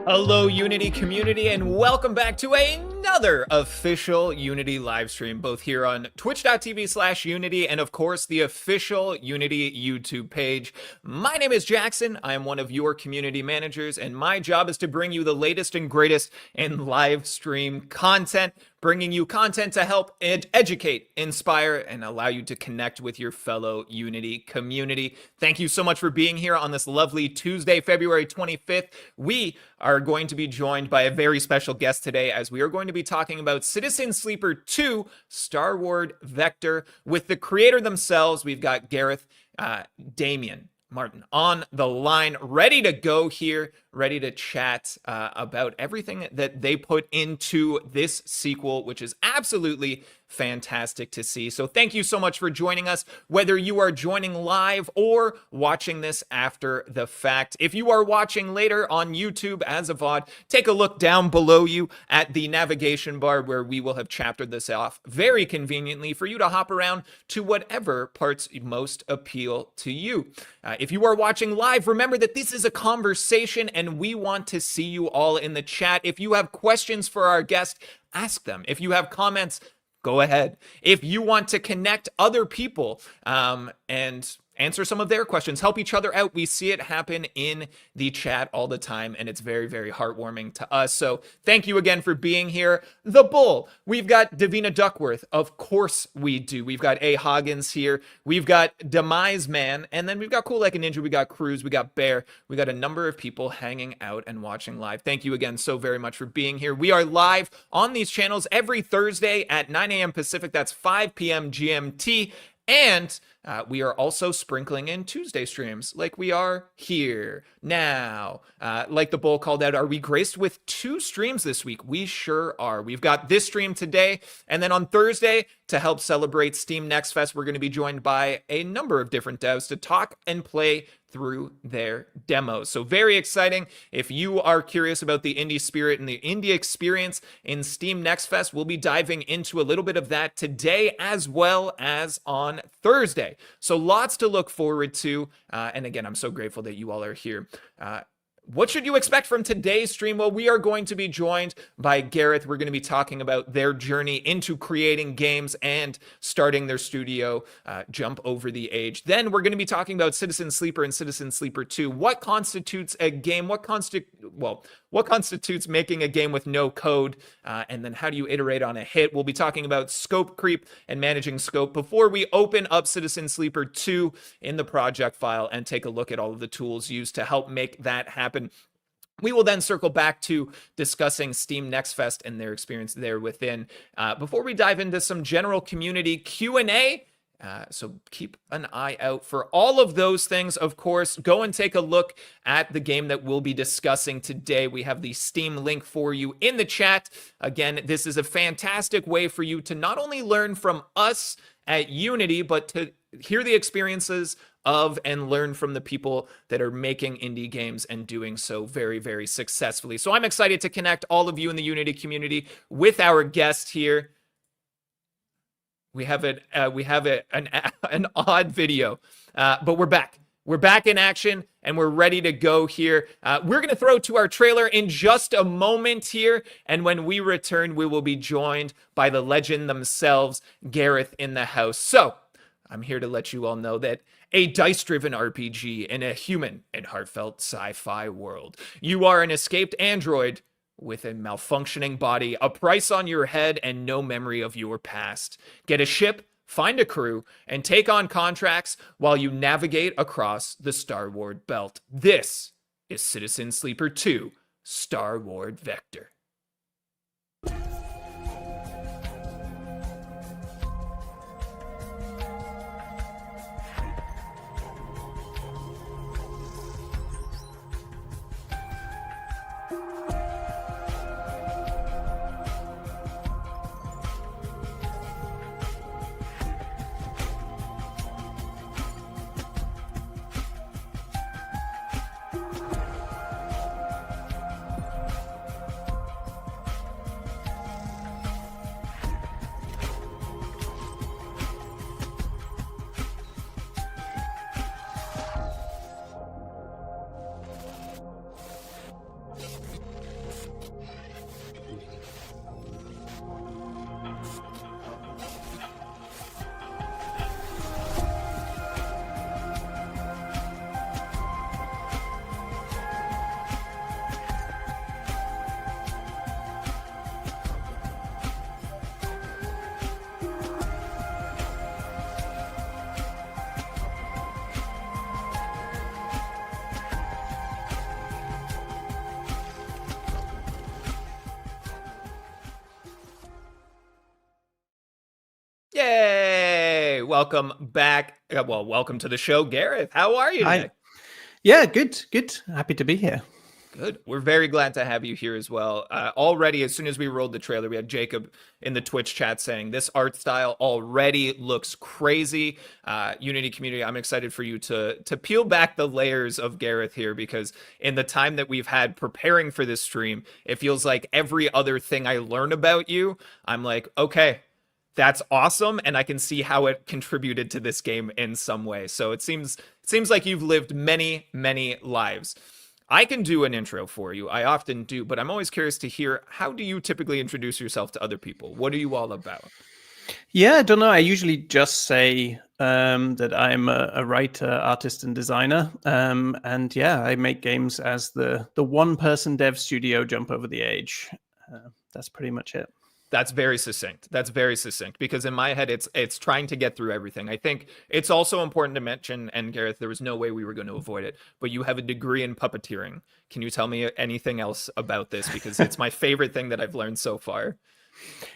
Hello, Unity community, and welcome back to another official Unity live stream, both here on twitch.tv/Unity and, of course, the official Unity YouTube page. My name is Jackson. I am one of your community managers, and my job is to bring you the latest and greatest in live stream content, bringing you content to help educate, inspire, and allow you to connect with your fellow Unity community. Thank you so much for being here on this lovely Tuesday, February 25th. We are going to be joined by a very special guest today, as we are going to be talking about Citizen Sleeper 2, Starward Vector. With the creator themselves, we've got Gareth Damian Martin on the line, ready to go here, ready to chat about everything that they put into this sequel, which is absolutely fantastic to see. So thank you so much for joining us, whether you are joining live or watching this after the fact. If you are watching later on YouTube as a VOD, take a look down below you at the navigation bar, where we will have chaptered this off very conveniently for you to hop around to whatever parts most appeal to you. If you are watching live, remember that this is a conversation and we want to see you all in the chat. If you have questions for our guest, ask them. If you have comments, go ahead. If you want to connect other people and answer some of their questions, help each other out, we see it happen in the chat all the time, and it's very, very heartwarming to us. So thank you again for being here. The Bull, we've got Davina Duckworth, of course we do. We've got A. Hoggins here. We've got Demise Man, and then we've got Cool Like a Ninja, we got Cruz, we got Bear. We got a number of people hanging out and watching live. Thank you again so very much for being here. We are live on these channels every Thursday at 9 a.m. Pacific. That's 5 p.m. GMT. And we are also sprinkling in Tuesday streams like we are here now. Like the Bull called out, are we graced with 2 streams this week? We sure are. We've got this stream today, and then on Thursday, to help celebrate Steam Next Fest, we're going to be joined by a number of different devs to talk and play through their demos. So very exciting. If you are curious about the indie spirit and the indie experience in Steam Next Fest, we'll be diving into a little bit of that today as well as on Thursday. So lots to look forward to. And again, I'm so grateful that you all are here. What should you expect from today's stream? Well, we are going to be joined by Gareth. We're going to be talking about their journey into creating games and starting their studio, Jump Over the Age. Then we're going to be talking about Citizen Sleeper and Citizen Sleeper 2. What constitutes a game? What constitutes making a game with no code? And then how do you iterate on a hit? We'll be talking about scope creep and managing scope before we open up Citizen Sleeper 2 in the project file and take a look at all of the tools used to help make that happen. We will then circle back to discussing Steam Next Fest and their experience there within. Before we dive into some general community Q&A, so keep an eye out for all of those things. Of course, go and take a look at the game that we'll be discussing today. We have the Steam link for you in the chat. Again, this is a fantastic way for you to not only learn from us at Unity, but to hear the experiences of and learn from the people that are making indie games and doing so very, very successfully. So I'm excited to connect all of you in the Unity community with our guest here. We have an odd video, but we're back. We're back in action, and we're ready to go here. We're going to throw to our trailer in just a moment here, and when we return, we will be joined by the legend themselves, Gareth in the house. So I'm here to let you all know that a dice-driven RPG in a human and heartfelt sci-fi world. You are an escaped android with a malfunctioning body, a price on your head, and no memory of your past. Get a ship, find a crew, and take on contracts while you navigate across the Starward Belt. This is Citizen Sleeper 2, Starward Vector. Yay! Welcome back. Well, welcome to the show, Gareth. How are you Hi. today? Yeah, good, good. Happy to be here. Good. We're very glad to have you here as well. Already, as soon as we rolled the trailer, we had Jacob in the Twitch chat saying this art style already looks crazy. Unity community, I'm excited for you to peel back the layers of Gareth here because in the time that we've had preparing for this stream, it feels like every other thing I learn about you, I'm like, okay, that's awesome, and I can see how it contributed to this game in some way. So it seems like you've lived many, many lives. I can do an intro for you. I often do, but I'm always curious to hear, how do you typically introduce yourself to other people? What are you all about? Yeah, I don't know. I usually just say that I'm a writer, artist, and designer. And yeah, I make games as the one-person dev studio jump over the age. That's pretty much it. That's very succinct. That's very succinct because in my head it's trying to get through everything. I think it's also important to mention, and Gareth, there was no way we were going to avoid it, but you have a degree in puppeteering. Can you tell me anything else about this? Because it's my favorite thing that I've learned so far.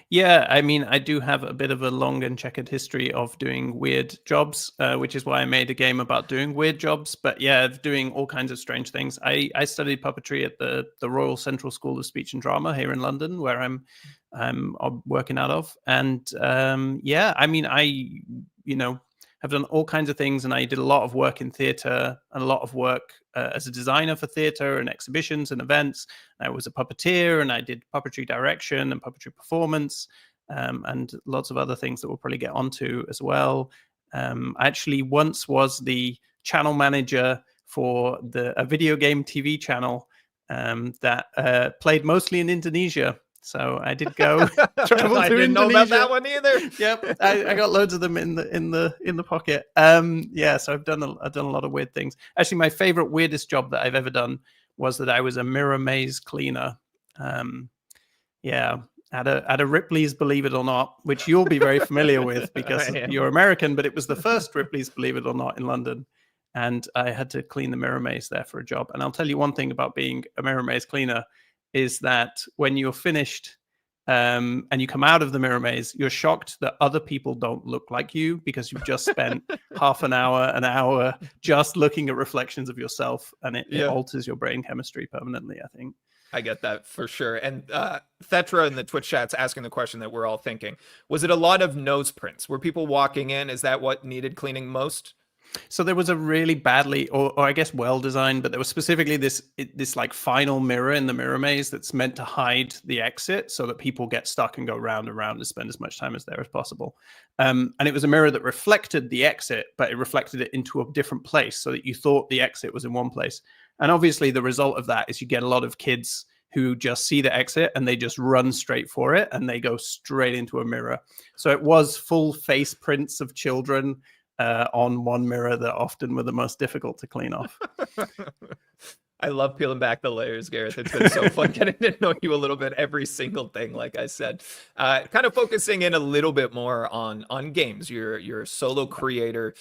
Yeah, I mean, I do have a bit of a long and checkered history of doing weird jobs, which is why I made a game about doing weird jobs. But yeah, doing all kinds of strange things. I studied puppetry at the Royal Central School of Speech and Drama here in London, where I'm working out of. And yeah, I mean, you know have done all kinds of things, and I did a lot of work in theatre and a lot of work as a designer for theatre and exhibitions and events. I was a puppeteer, and I did puppetry direction and puppetry performance, and lots of other things that we'll probably get onto as well. I actually once was the channel manager for a video game TV channel that played mostly in Indonesia. So I did go travel I to didn't know about that Indonesia. one either. Yep, I got loads of them in the pocket. Yeah, so I've done a lot of weird things. Actually, my favorite weirdest job that I've ever done was that I was a mirror maze cleaner. Yeah, at a Ripley's Believe It or Not, which you'll be very familiar with because I am. you're American, but it was the first Ripley's Believe It or Not in London. And I had to clean the mirror maze there for a job. And I'll tell you one thing about being a mirror maze cleaner is that when you're finished and you come out of the mirror maze, you're shocked that other people don't look like you because you've just spent half an hour just looking at reflections of yourself, and it Yeah. alters your brain chemistry permanently, I think. I get that for sure. And Thetra in the Twitch chat's asking the question that we're all thinking. Was it a lot of nose prints? Were people walking in? Is that what needed cleaning most? So there was a really badly, or I guess well designed, but there was specifically this like final mirror in the mirror maze that's meant to hide the exit so that people get stuck and go round and round and spend as much time as there as possible. And it was a mirror that reflected the exit, but it reflected it into a different place so that you thought the exit was in one place. And obviously the result of that is you get a lot of kids who just see the exit and they just run straight for it and they go straight into a mirror. So it was full face prints of children on one mirror that often were the most difficult to clean off. I love peeling back the layers, Gareth. It's been so fun getting to know you a little bit, every single thing, like I said. Kind of focusing in a little bit more on games. You're a solo creator.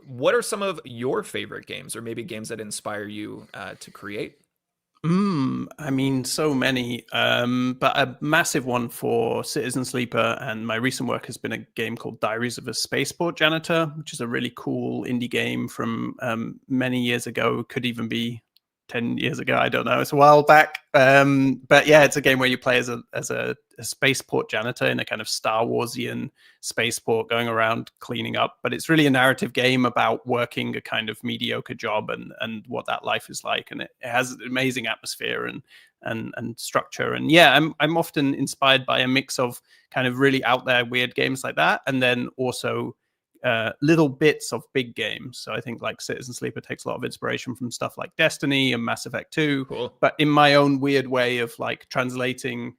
What are some of your favorite games, or maybe games that inspire you to create? I mean, so many, but a massive one for Citizen Sleeper, and my recent work has been a game called Diaries of a Spaceport Janitor, which is a really cool indie game from many years ago. Could even be 10 years ago. I don't know. It's a while back. But yeah, it's a game where you play as a spaceport janitor in a kind of Star Warsian spaceport going around cleaning up. But it's really a narrative game about working a kind of mediocre job and what that life is like. And it has an amazing atmosphere and structure. And yeah, I'm often inspired by a mix of kind of really out there weird games like that, and then also little bits of big games. So I think like Citizen Sleeper takes a lot of inspiration from stuff like Destiny and Mass Effect 2, Cool. but in my own weird way of like translating.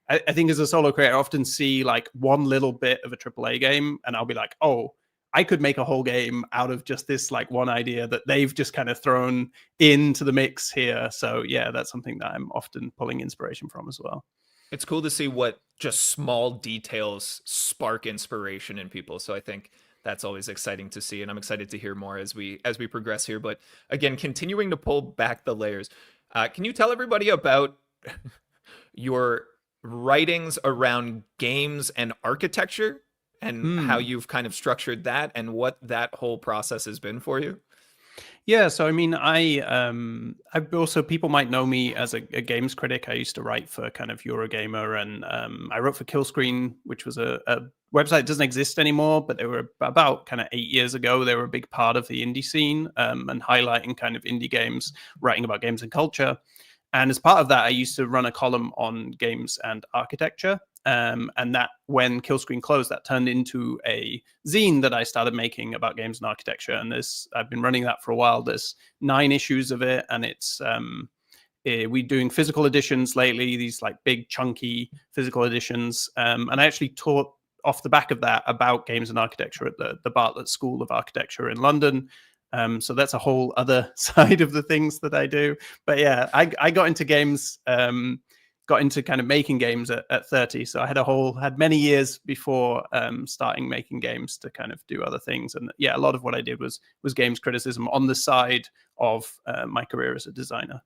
I think as a solo creator, I often see like one little bit of a AAA game and I'll be like, oh, I could make a whole game out of just this like one idea that they've just kind of thrown into the mix here. So yeah, that's something that I'm often pulling inspiration from as well. It's cool to see what just small details spark inspiration in people. So I think that's always exciting to see, and I'm excited to hear more as we progress here. But again, continuing to pull back the layers, can you tell everybody about your writings around games and architecture, and how Hmm. you've kind of structured that and what that whole process has been for you? Yeah, so I mean, I've also, people might know me as a games critic. I used to write for kind of Eurogamer, and I wrote for Killscreen, which was a website that doesn't exist anymore, but they were about kind of 8 years ago. They were a big part of the indie scene, and highlighting kind of indie games, writing about games and culture. And as part of that, I used to run a column on games and architecture. And that, when Killscreen closed, that turned into a zine that I started making about games and architecture. And I've been running that for a while. There's 9 issues of it, and we're doing physical editions lately, these like big chunky physical editions. And I actually taught off the back of that about games and architecture at the Bartlett School of Architecture in London. So that's a whole other side of the things that I do. But yeah, I got into games, got into kind of making games at 30. So I had many years before starting making games to kind of do other things. And yeah, a lot of what I did was games criticism on the side of my career as a designer.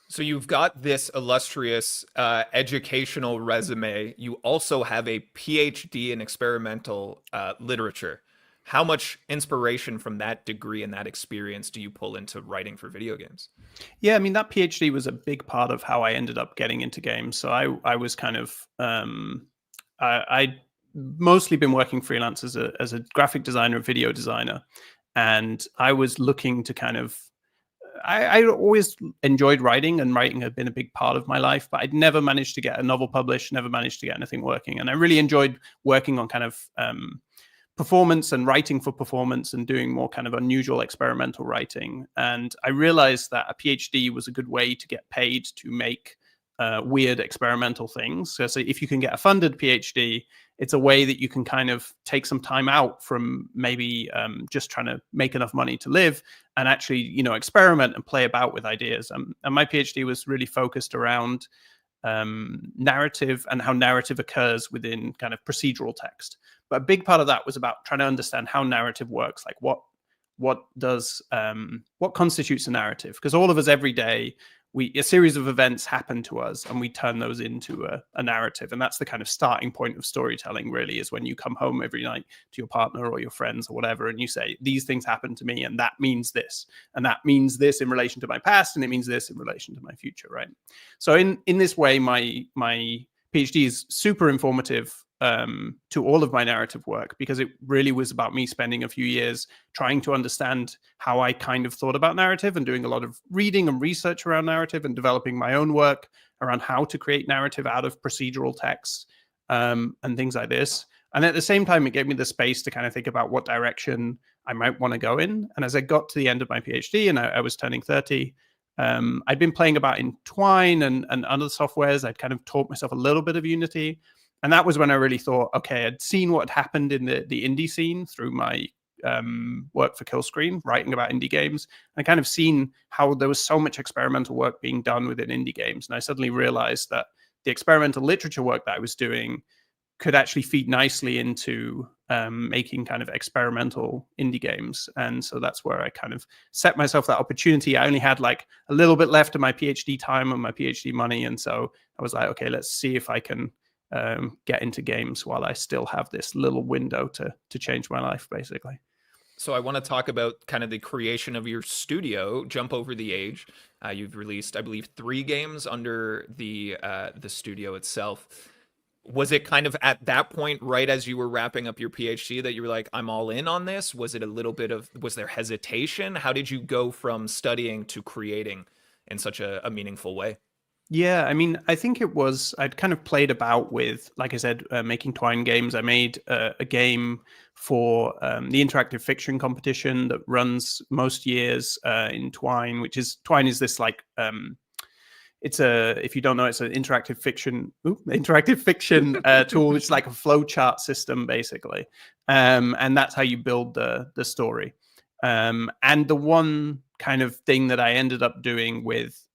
So you've got this illustrious educational resume. You also have a PhD in experimental literature. How much inspiration from that degree and that experience do you pull into writing for video games? Yeah, I mean, that PhD was a big part of how I ended up getting into games. So I was kind of I mostly been working freelance as a graphic designer, video designer, and I was looking to kind of I always enjoyed writing, and writing had been a big part of my life, but I'd never managed to get a novel published, never managed to get anything working. And I really enjoyed working on kind of performance and writing for performance and doing more kind of unusual experimental writing. And I realized that a PhD was a good way to get paid to make weird experimental things. So if you can get a funded PhD, it's a way that you can kind of take some time out from maybe just trying to make enough money to live, and actually, experiment and play about with ideas. And my PhD was really focused around narrative and how narrative occurs within kind of procedural text. But a big part of that was about trying to understand how narrative works, like what constitutes a narrative, because all of us every day, a series of events happen to us and we turn those into a narrative. And that's the kind of starting point of storytelling, really, is when you come home every night to your partner or your friends or whatever, and you say, these things happen to me, and that means this, and that means this in relation to my past, and it means this in relation to my future, right? So in this way, my PhD is super informative to all of my narrative work, because it really was about me spending a few years trying to understand how I kind of thought about narrative, and doing a lot of reading and research around narrative, and developing my own work around how to create narrative out of procedural texts and things like this. And at the same time, it gave me the space to kind of think about what direction I might want to go in. And as I got to the end of my PhD and I was turning 30, I'd been playing about in Twine and other softwares. I'd kind of taught myself a little bit of Unity. And that was when I really thought, okay, I'd seen what had happened in the indie scene through my work for Killscreen, writing about indie games. I kind of seen how there was so much experimental work being done within indie games. And I suddenly realized that the experimental literature work that I was doing could actually feed nicely into making kind of experimental indie games. And so that's where I kind of set myself that opportunity. I only had like a little bit left of my PhD time and my PhD money. And so I was like, okay, let's see if I can get into games while I still have this little window to change my life, basically. So I want to talk about kind of the creation of your studio, Jump Over the Age. You've released, I believe, 3 games under the studio itself. Was it kind of at that point, right as you were wrapping up your PhD, that you were like, I'm all in on this? Was it a little bit of, was there hesitation? How did you go from studying to creating in such a meaningful way? Yeah, I mean, I think it was, I'd kind of played about with, like I said, making Twine games. I made a game for the interactive fiction competition that runs most years in Twine, Twine is this like, if you don't know, it's an interactive fiction tool, which is like a flow chart system, basically. And that's how you build the story. And the one kind of thing that I ended up doing with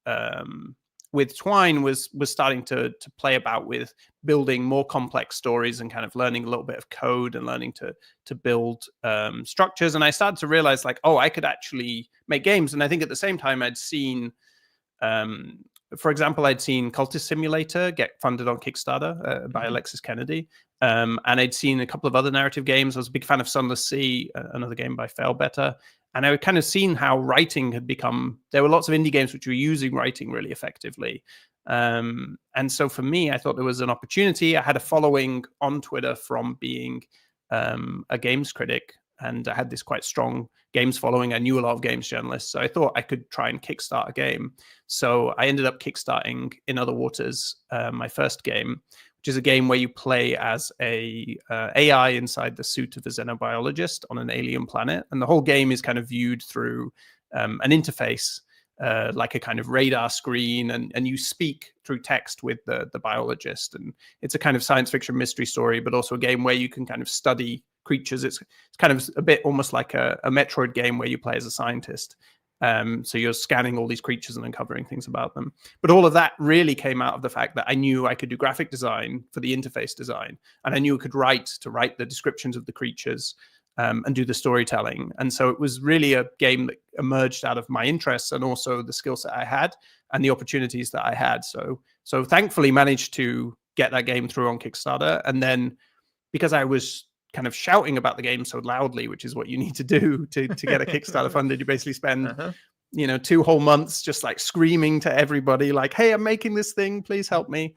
Twine was starting to play about with building more complex stories and kind of learning a little bit of code and learning to build structures. And I started to realize, like, oh, I could actually make games. And I think at the same time, I'd seen for example, I'd seen Cultist Simulator get funded on Kickstarter by Alexis Kennedy. And I'd seen a couple of other narrative games. I was a big fan of Sunless Sea, another game by Better. And I had kind of seen how writing had become, there were lots of indie games which were using writing really effectively. And so for me, I thought there was an opportunity. I had a following on Twitter from being a games critic, and I had this quite strong games following. I knew a lot of games journalists, so I thought I could try and kickstart a game. So I ended up kickstarting In Other Waters, my first game, which is a game where you play as a AI inside the suit of a xenobiologist on an alien planet. And the whole game is kind of viewed through an interface, like a kind of radar screen, and you speak through text with the biologist. And it's a kind of science fiction mystery story, but also a game where you can kind of study creatures. It's kind of a bit almost like a Metroid game where you play as a scientist. So you're scanning all these creatures and uncovering things about them. But all of that really came out of the fact that I knew I could do graphic design for the interface design, and I knew I could write the descriptions of the creatures, and do the storytelling. And so it was really a game that emerged out of my interests and also the skill set I had and the opportunities that I had. So thankfully managed to get that game through on Kickstarter. And then because I was kind of shouting about the game so loudly, which is what you need to do to get a Kickstarter funded, you basically spend 2 whole months just like screaming to everybody like, hey, I'm making this thing, please help me.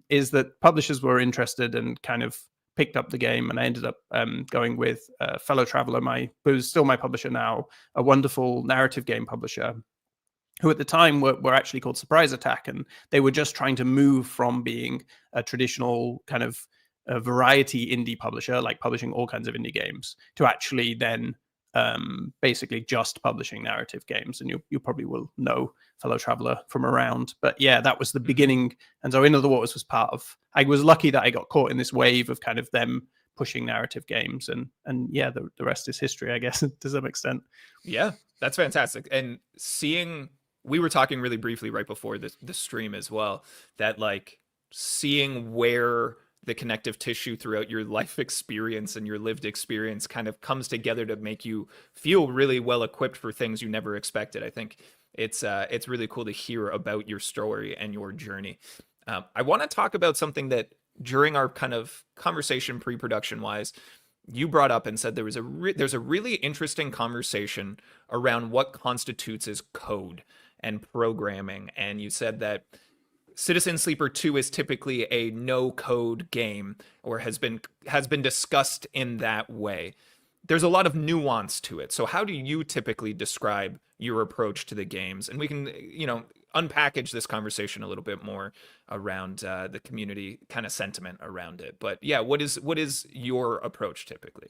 Is that publishers were interested and kind of picked up the game, and I ended up going with a fellow traveler, who's still my publisher now, a wonderful narrative game publisher, who at the time were actually called Surprise Attack, and they were just trying to move from being a traditional kind of a variety indie publisher, like publishing all kinds of indie games, to actually then basically just publishing narrative games. And you probably will know fellow traveler from around. But yeah, that was the beginning. And so In Other Waters was part of, I was lucky that I got caught in this wave of kind of them pushing narrative games. And yeah, the rest is history, I guess, to some extent. Yeah, that's fantastic. And we were talking really briefly right before the stream as well, that like seeing where the connective tissue throughout your life experience and your lived experience kind of comes together to make you feel really well equipped for things you never expected. I think it's really cool to hear about your story and your journey. I want to talk about something that during our kind of conversation pre-production wise, you brought up and said there's a really interesting conversation around what constitutes as code and programming. And you said that Citizen Sleeper 2 is typically a no-code game, or has been discussed in that way. There's a lot of nuance to it. So how do you typically describe your approach to the games? And we can, unpackage this conversation a little bit more around the community kind of sentiment around it. But yeah, what is your approach typically?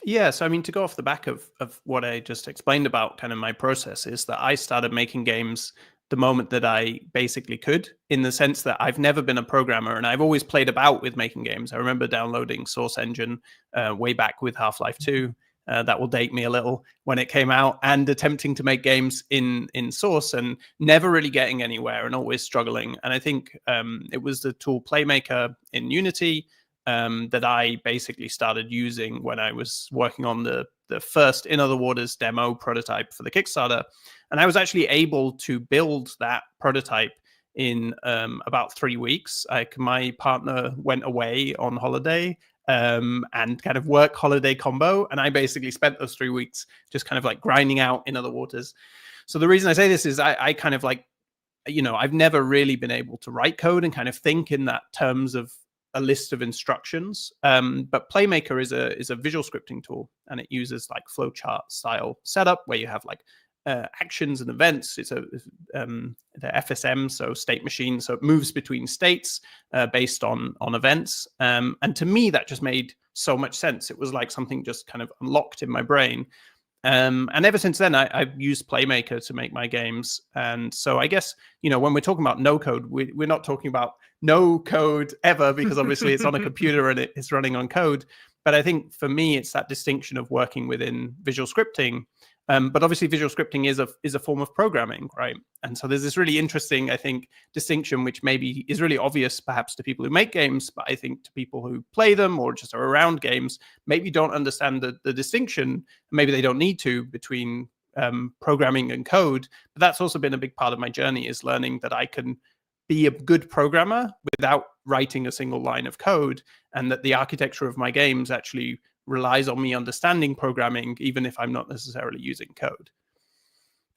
Yeah, so I mean, to go off the back of what I just explained about kind of my process, is that I started making games the moment that I basically could, in the sense that I've never been a programmer and I've always played about with making games. I remember downloading Source Engine way back with Half-Life 2. That will date me a little, when it came out, and attempting to make games in Source and never really getting anywhere and always struggling. And I think it was the tool PlayMaker in Unity that I basically started using when I was working on the first In Other Waters demo prototype for the Kickstarter. And I was actually able to build that prototype in about 3 weeks. My partner went away on holiday and kind of work holiday combo. And I basically spent those 3 weeks just kind of like grinding out In Other Waters. So the reason I say this is I kind of like, I've never really been able to write code and kind of think in that terms of a list of instructions. But PlayMaker is a visual scripting tool, and it uses like flowchart style setup where you have like actions and events. It's the FSM, so state machine, so it moves between states based on events. And to me, that just made so much sense. It was like something just kind of unlocked in my brain. And ever since then, I've used PlayMaker to make my games. And so I guess, when we're talking about no code, we're not talking about no code ever, because obviously it's on a computer and it's running on code. But I think for me, it's that distinction of working within visual scripting. But obviously visual scripting is a form of programming, right? And so there's this really interesting, I think, distinction, which maybe is really obvious perhaps to people who make games, but I think to people who play them or just are around games, maybe don't understand the distinction. Maybe they don't need to, between programming and code. But that's also been a big part of my journey, is learning that I can be a good programmer without writing a single line of code, and that the architecture of my games actually relies on me understanding programming, even if I'm not necessarily using code.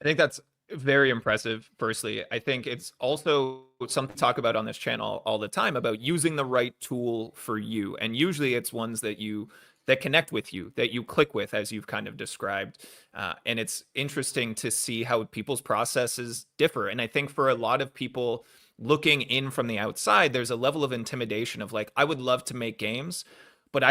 I think that's very impressive. Firstly, I think it's also something to talk about on this channel all the time, about using the right tool for you. And usually it's ones that connect with you, that you click with, as you've kind of described. And it's interesting to see how people's processes differ. And I think for a lot of people looking in from the outside, there's a level of intimidation of like, I would love to make games, but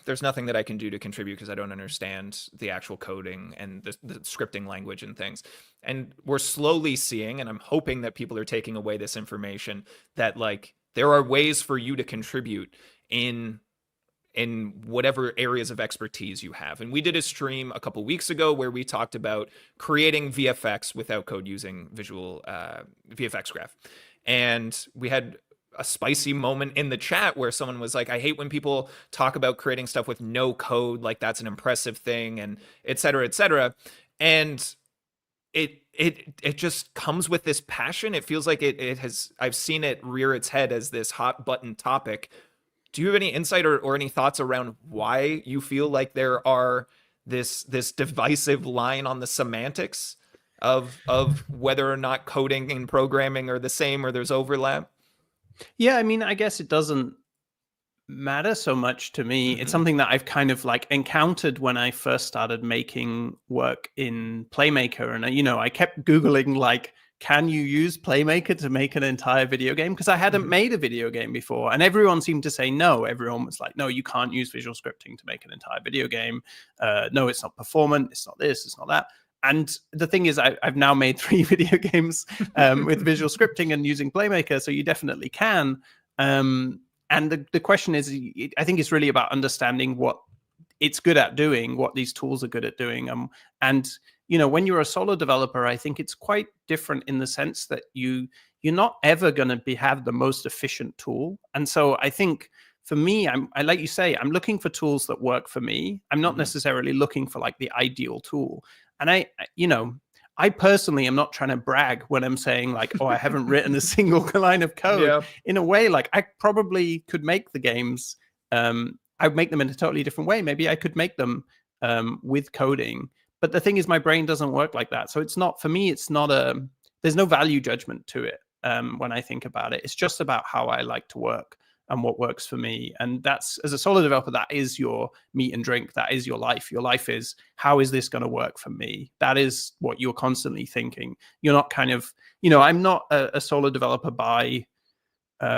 there's nothing that I can do to contribute because I don't understand the actual coding and the scripting language and things. And we're slowly seeing, and I'm hoping that people are taking away this information, that like there are ways for you to contribute in whatever areas of expertise you have. And we did a stream a couple weeks ago where we talked about creating VFX without code, using visual VFX graph. And we had a spicy moment in the chat where someone was like, I hate when people talk about creating stuff with no code, like that's an impressive thing, and et cetera, et cetera. And it just comes with this passion. It feels like I've seen it rear its head as this hot button topic. Do you have any insight or any thoughts around why you feel like there are this divisive line on the semantics of whether or not coding and programming are the same, or there's overlap? Yeah, I mean, I guess it doesn't matter so much to me. It's something that I've kind of like encountered when I first started making work in PlayMaker. And, I kept Googling, like, can you use PlayMaker to make an entire video game? Because I hadn't made a video game before. And everyone seemed to say no. Everyone was like, no, you can't use visual scripting to make an entire video game. No, it's not performant. It's not this, it's not that. And the thing is, I've now made 3 video games with visual scripting and using PlayMaker, so you definitely can. And the question is, I think it's really about understanding what it's good at doing, what these tools are good at doing. And when you're a solo developer, I think it's quite different in the sense that you're not ever going to have the most efficient tool. And so I think for me, I like you say, I'm looking for tools that work for me. I'm not necessarily looking for like the ideal tool. And I personally am not trying to brag when I'm saying like, oh, I haven't written a single line of code. Yeah. In a way, like I probably could make the games. I'd make them in a totally different way. Maybe I could make them with coding. But the thing is, my brain doesn't work like that. So it's not, for me, there's no value judgment to it when I think about it. It's just about how I like to work and what works for me. And that's, as a solo developer, that is your meat and drink. That is your life. Your life is, how is this going to work for me? That is what you're constantly thinking. You're not kind of, I'm not a solo developer by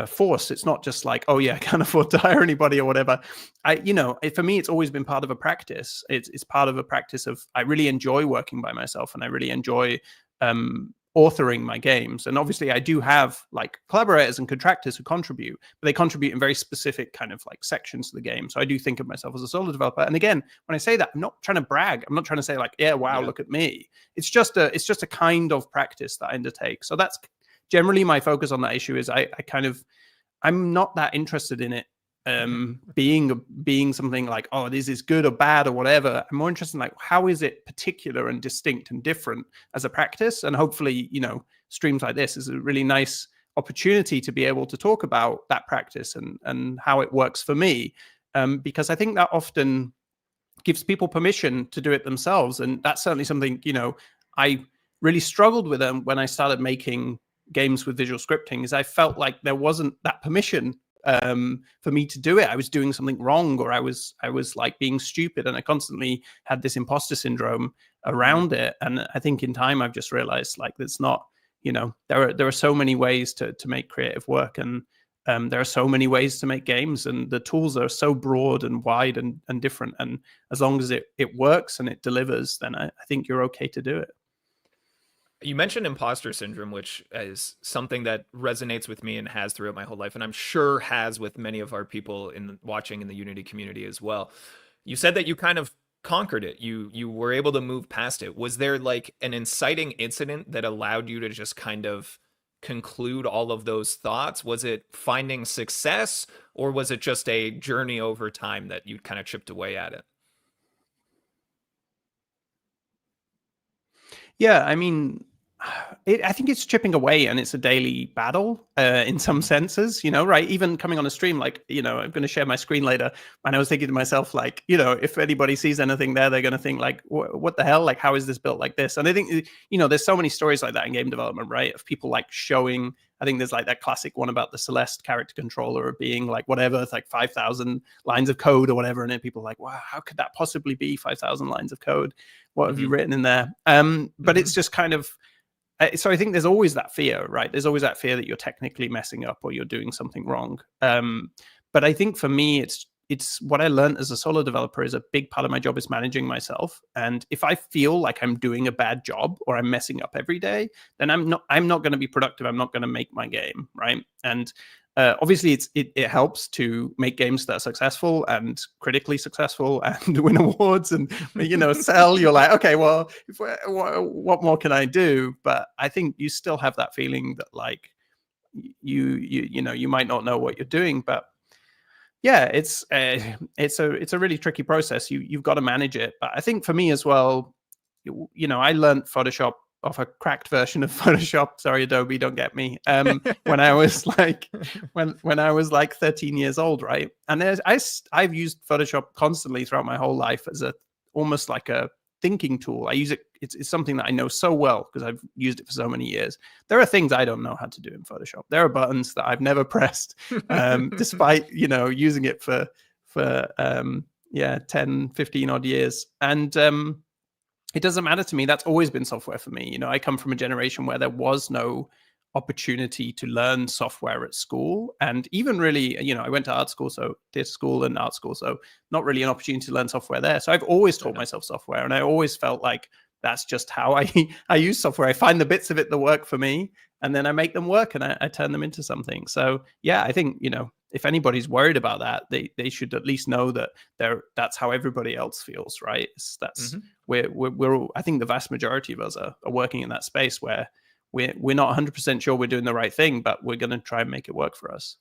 force. It's not just like, oh yeah, I can't afford to hire anybody or whatever. For me, it's always been part of a practice. It's part of a practice of, I really enjoy working by myself, and I really enjoy authoring my games. And obviously I do have like collaborators and contractors who contribute, but they contribute in very specific kind of like sections of the game. So I do think of myself as a solo developer. And again, when I say that, I'm not trying to brag. I'm not trying to say like, yeah, wow, look at me. It's just a kind of practice that I undertake. So that's generally my focus on that issue. Is I'm not that interested in it being something like, oh, this is good or bad or whatever. I'm more interested in like, how is it particular and distinct and different as a practice? And hopefully, streams like this is a really nice opportunity to be able to talk about that practice and how it works for me. Because I think that often gives people permission to do it themselves. And that's certainly something, I really struggled with them when I started making games with visual scripting, is I felt like there wasn't that permission for me to do it. I was doing something wrong, or I was like being stupid, and I constantly had this imposter syndrome around it. And I think in time I've just realized like it's not, there are so many ways to make creative work, and there are so many ways to make games, and the tools are so broad and wide and different. And as long as it works and it delivers, then I think you're okay to do it. You mentioned imposter syndrome, which is something that resonates with me and has throughout my whole life, and I'm sure has with many of our people watching in the Unity community as well. You said that you kind of conquered it. You were able to move past it. Was there like an inciting incident that allowed you to just kind of conclude all of those thoughts? Was it finding success, or was it just a journey over time that you kind of chipped away at it? Yeah, I mean, I think it's chipping away, and it's a daily battle in some senses, right? Even coming on a stream, like, I'm going to share my screen later, and I was thinking to myself, like, if anybody sees anything there, they're going to think, like, what the hell? Like, how is this built like this? And I think, there's so many stories like that in game development, right? Of people like showing, I think there's like that classic one about the Celeste character controller being like whatever, it's like 5,000 lines of code or whatever. And then people are like, wow, how could that possibly be 5,000 lines of code? What have you written in there? But it's just kind of, so I think there's always that fear, right? There's always that fear that you're technically messing up or you're doing something wrong. But I think for me, it's what I learned as a solo developer is a big part of my job is managing myself. And if I feel like I'm doing a bad job or I'm messing up every day, then I'm not going to be productive. I'm not going to make my game, right? And obviously, it helps to make games that are successful and critically successful and win awards and sell. You're like, okay, well, what more can I do? But I think you still have that feeling that like you might not know what you're doing, but yeah, it's a really tricky process. You've got to manage it. But I think for me as well, I learned Photoshop off a cracked version of Photoshop. Sorry, Adobe, don't get me. When I was like when I was like 13 years old, right? And I've used Photoshop constantly throughout my whole life as almost like a thinking tool. I use it. It's something that I know so well because I've used it for so many years. There are things I don't know how to do in Photoshop. There are buttons that I've never pressed, despite using it for 10, 15 odd years. And it doesn't matter to me. That's always been software for me. I come from a generation where there was no opportunity to learn software at school. And even really, I went to art school, so theatre school and art school, so not really an opportunity to learn software there. So I've always taught myself software, and I always felt like that's just how I use software. I find the bits of it that work for me, and then I make them work and I turn them into something. So yeah, I think, if anybody's worried about that, they should at least know that that's how everybody else feels, right? We're I think the vast majority of us are working in that space where we're not 100% sure we're doing the right thing, but we're going to try and make it work for us.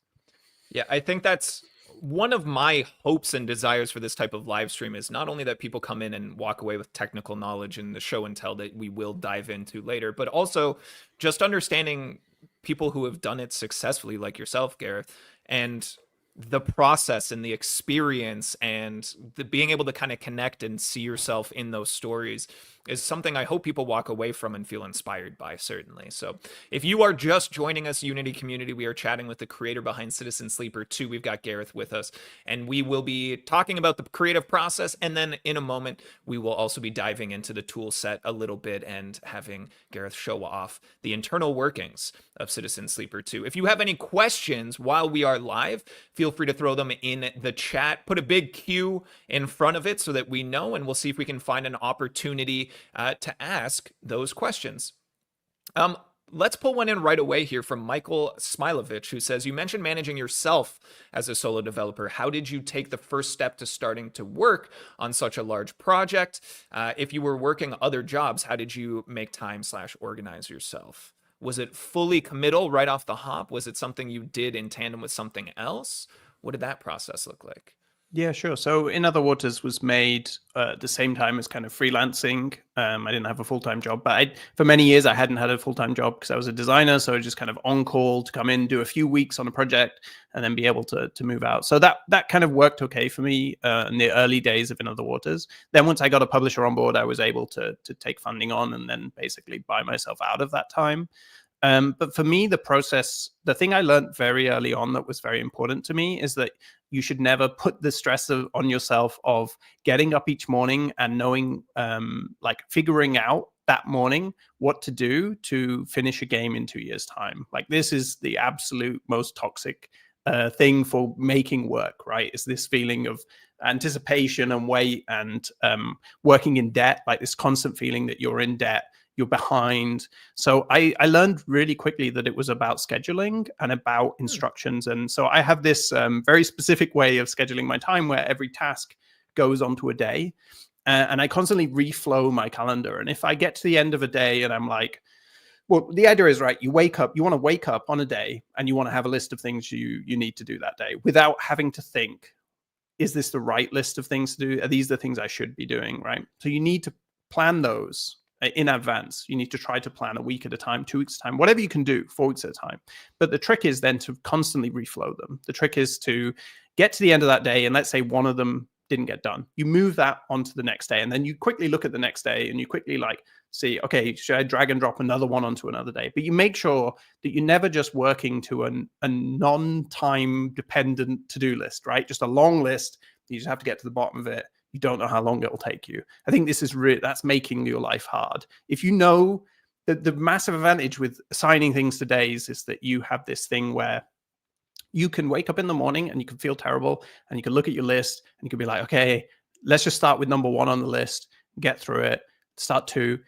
Yeah, I think that's one of my hopes and desires for this type of live stream is not only that people come in and walk away with technical knowledge in the show and tell that we will dive into later, but also just understanding people who have done it successfully, like yourself, Gareth, and the process and the experience and the being able to kind of connect and see yourself in those stories is something I hope people walk away from and feel inspired by, certainly. So if you are just joining us, Unity community, we are chatting with the creator behind Citizen Sleeper 2. We've got Gareth with us, and we will be talking about the creative process. And then in a moment, we will also be diving into the tool set a little bit and having Gareth show off the internal workings of Citizen Sleeper 2. If you have any questions while we are live, feel free to throw them in the chat. Put a big Q in front of it so that we know, and we'll see if we can find an opportunity to ask those questions. Let's pull one in right away here from Michael Smilovich, who says, you mentioned managing yourself as a solo developer. How did you take the first step to starting to work on such a large project? If you were working other jobs, how did you make time/organize yourself? Was it fully committal right off the hop? Was it something you did in tandem with something else? What did that process look like? Yeah, sure. So In Other Waters was made at the same time as kind of freelancing. I didn't have a full-time job, but for many years I hadn't had a full-time job because I was a designer. So I was just kind of on call to come in, do a few weeks on a project, and then be able to move out. So that kind of worked okay for me in the early days of In Other Waters. Then once I got a publisher on board, I was able to take funding on and then basically buy myself out of that time. But for me, the thing I learned very early on that was very important to me is that you should never put the stress on yourself of getting up each morning and knowing, figuring out that morning what to do to finish a game in 2 years' time. Like, this is the absolute most toxic thing for making work, right? Is this feeling of anticipation and wait and working in debt, like this constant feeling that you're in debt, you're behind. So I learned really quickly that it was about scheduling and about instructions. And so I have this very specific way of scheduling my time where every task goes onto a day. And I constantly reflow my calendar. And if I get to the end of a day and I'm like, well, the idea is, right, you want to wake up on a day and you want to have a list of things you need to do that day without having to think, is this the right list of things to do? Are these the things I should be doing, right? So you need to plan those in advance. You need to try to plan a week at a time, 2 weeks at a time, whatever you can do, 4 weeks at a time. But the trick is then to constantly reflow them. The trick is to get to the end of that day, and let's say one of them didn't get done. You move that onto the next day, and then you quickly look at the next day, and you quickly like see, okay, should I drag and drop another one onto another day? But you make sure that you're never just working to a non-time dependent to-do list, right? Just a long list. You just have to get to the bottom of it. You don't know how long it will take you. I think this is that's making your life hard. If you know that the massive advantage with assigning things to days is that you have this thing where you can wake up in the morning and you can feel terrible, and you can look at your list and you can be like, okay, let's just start with number 1 on the list, get through it, start 2.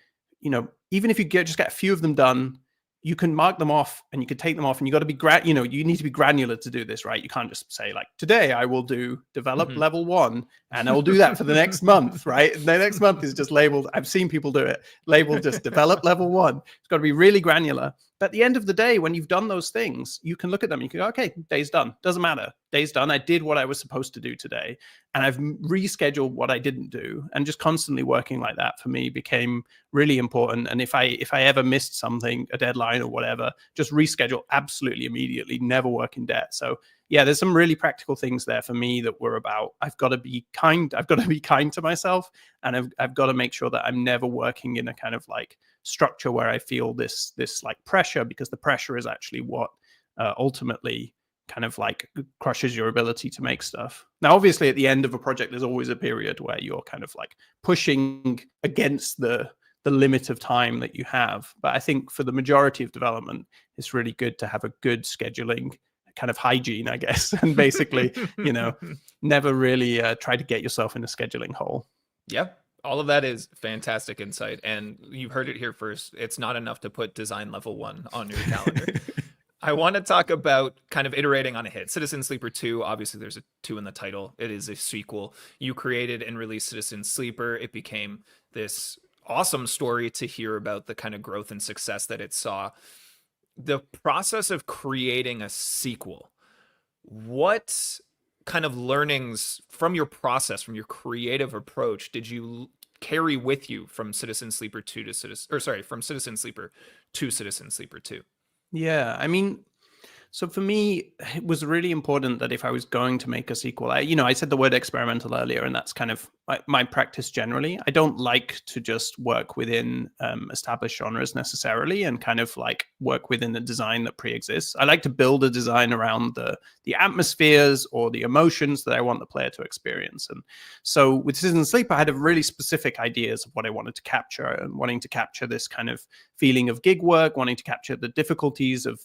Even if you just get a few of them done, you can mark them off and you can take them off, and you got to be you need to be granular to do this, right? You can't just say like, today I will do develop level 1 and I will do that for the next month, right? And the next month is just labeled, I've seen people do it, labeled just develop level 1. It's got to be really granular. But at the end of the day, when you've done those things, you can look at them and you can go, okay, day's done. Doesn't matter. Day's done. I did what I was supposed to do today, and I've rescheduled what I didn't do. And just constantly working like that for me became really important. And if I ever missed something, a deadline or whatever, just reschedule absolutely immediately, never work in debt. So yeah, there's some really practical things there for me that were about, I've got to be kind. I've got to be kind to myself, and I've got to make sure that I'm never working in a kind of like structure where I feel this like pressure, because the pressure is actually what ultimately kind of like crushes your ability to make stuff. Now, obviously, at the end of a project, there's always a period where you're kind of like pushing against the limit of time that you have. But I think for the majority of development, it's really good to have a good scheduling kind of hygiene, I guess, and basically, never really try to get yourself in a scheduling hole. Yeah. All of that is fantastic insight, and you've heard it here first. It's not enough to put design level 1 on your calendar. I want to talk about kind of iterating on a hit. Citizen Sleeper 2, obviously there's a 2 in the title. It is a sequel. You created and released Citizen Sleeper. It became this awesome story to hear about the kind of growth and success that it saw. The process of creating a sequel, what kind of learnings from your process, from your creative approach, did you carry with you from Citizen Sleeper 2 to from Citizen Sleeper to Citizen Sleeper 2? Yeah, I mean, so for me, it was really important that if I was going to make a sequel, I said the word experimental earlier, and that's kind of my practice generally. I don't like to just work within established genres necessarily and kind of like work within a design that pre-exists. I like to build a design around the atmospheres or the emotions that I want the player to experience. And so with Citizen Sleeper, I had a really specific ideas of what I wanted to capture, and wanting to capture this kind of feeling of gig work, wanting to capture the difficulties of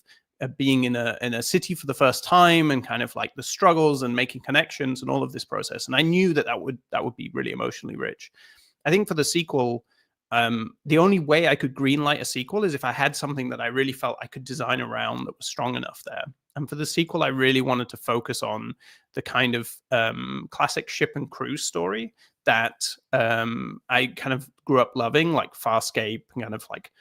being in a city for the first time, and kind of like the struggles and making connections and all of this process. And I knew that would be really emotionally rich. I think for the sequel, the only way I could greenlight a sequel is if I had something that I really felt I could design around that was strong enough there. And for the sequel, I really wanted to focus on the kind of classic ship and cruise story that I kind of grew up loving, like Farscape, kind of like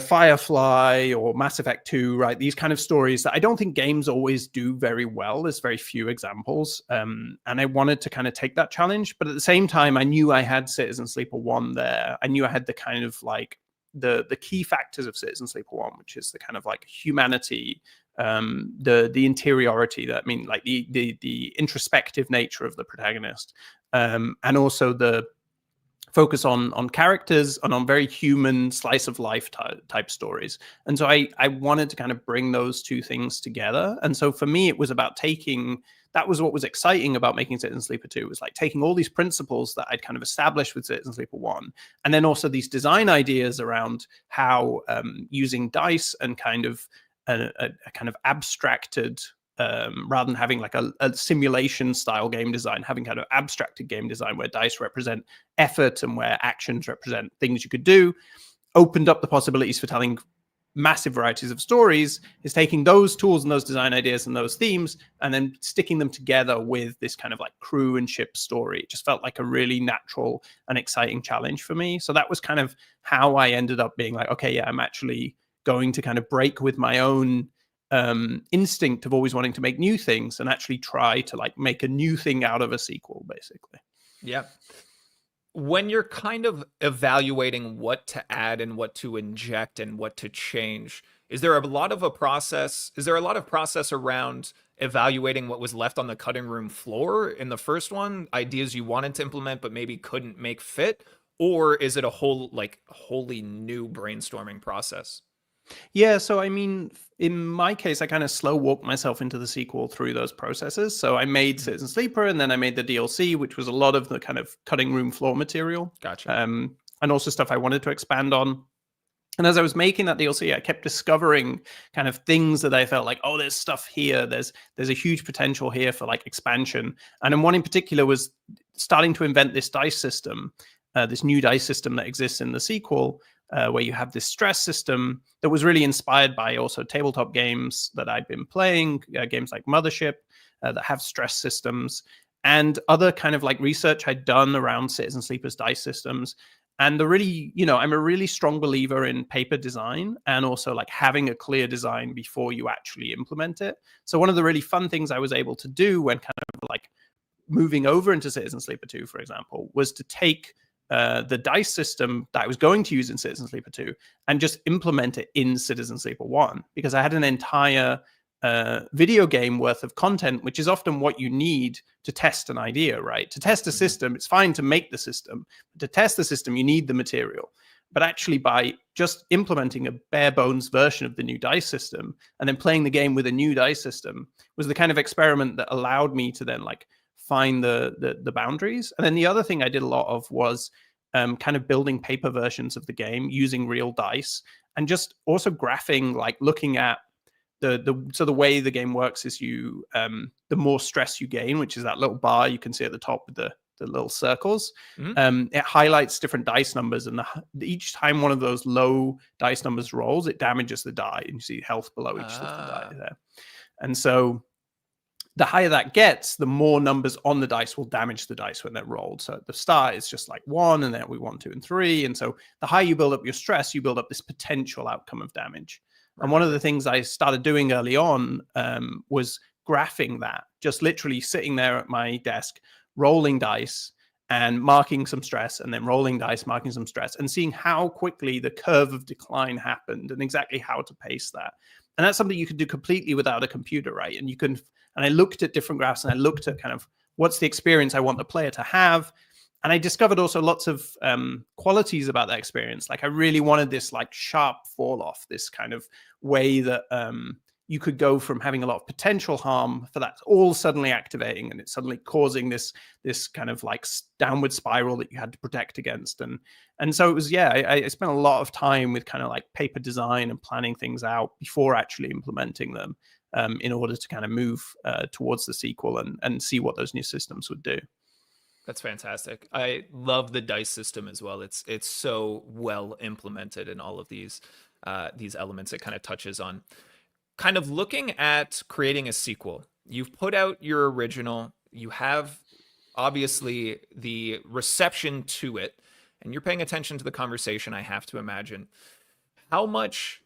Firefly or Mass Effect 2, right? These kind of stories that I don't think games always do very well. There's very few examples. And I wanted to kind of take that challenge. But at the same time, I knew I had Citizen Sleeper 1 there. I knew I had the kind of like the key factors of Citizen Sleeper 1, which is the kind of like humanity, the interiority, that I mean, like the introspective nature of the protagonist, and also the focus on characters and on very human slice of life type stories. And so I wanted to kind of bring those two things together. And so for me, it was about that was what was exciting about making Citizen Sleeper 2, was like taking all these principles that I'd kind of established with Citizen Sleeper 1, and then also these design ideas around how using dice and kind of a kind of abstracted, rather than having like a simulation style game design, having kind of abstracted game design where dice represent effort and where actions represent things you could do, opened up the possibilities for telling massive varieties of stories, is taking those tools and those design ideas and those themes and then sticking them together with this kind of like crew and ship story. It just felt like a really natural and exciting challenge for me. So that was kind of how I ended up being like, okay, yeah, I'm actually going to kind of break with my own instinct of always wanting to make new things and actually try to like make a new thing out of a sequel, basically. Yeah. when you're kind of evaluating what to add and what to inject and what to change, is there a lot of a process? Is there a lot of process around evaluating what was left on the cutting room floor in the first one, ideas you wanted to implement but maybe couldn't make fit? Or is it a wholly new brainstorming process? Yeah, so I mean, in my case, I kind of slow walked myself into the sequel through those processes. So I made Mhm. Citizen Sleeper, and then I made the DLC, which was a lot of the kind of cutting room floor material, Gotcha. and also stuff I wanted to expand on. And as I was making that DLC, I kept discovering kind of things that I felt like, oh, there's stuff here. There's a huge potential here for like expansion. And then one in particular was starting to invent this dice system, this new dice system that exists in the sequel, where you have this stress system that was really inspired by also tabletop games that I'd been playing, games like Mothership that have stress systems, and other kind of like research I'd done around Citizen Sleeper's dice systems. And the really, I'm a really strong believer in paper design and also like having a clear design before you actually implement it. So one of the really fun things I was able to do when kind of like moving over into Citizen Sleeper 2, for example, was to take the dice system that I was going to use in Citizen Sleeper 2 and just implement it in Citizen Sleeper 1, because I had an entire video game worth of content, which is often what you need to test an idea, right? To test a system, it's fine to make the system. But to test the system, you need the material. But actually, by just implementing a bare bones version of the new dice system and then playing the game with a new dice system was the kind of experiment that allowed me to then like find the boundaries. And then the other thing I did a lot of was kind of building paper versions of the game using real dice, and just also graphing, like looking at the way the game works is you the more stress you gain, which is that little bar you can see at the top with the little circles, Mm-hmm. it highlights different dice numbers, and each time one of those low dice numbers rolls, it damages the die, and you see health below each little die there. And so the higher that gets, the more numbers on the dice will damage the dice when they're rolled. So at the start, it's just like 1, and then we 1, 2, and 3. And so the higher you build up your stress, you build up this potential outcome of damage. And one of the things I started doing early on was graphing that, just literally sitting there at my desk, rolling dice and marking some stress, and then rolling dice, marking some stress, and seeing how quickly the curve of decline happened and exactly how to pace that. And that's something you can do completely without a computer, right? And you can, and I looked at different graphs, and I looked at kind of what's the experience I want the player to have. And I discovered also lots of qualities about that experience. Like I really wanted this like sharp fall off, this kind of way that you could go from having a lot of potential harm for that all suddenly activating, and it's suddenly causing this kind of like downward spiral that you had to protect against. And so it was, I spent a lot of time with kind of like paper design and planning things out before actually implementing them, in order to kind of move towards the sequel and see what those new systems would do. That's fantastic. I love the dice system as well. It's so well implemented in all of these elements it kind of touches on. Kind of looking at creating a sequel. You've put out your original. You have obviously the reception to it, and you're paying attention to the conversation, I have to imagine. How much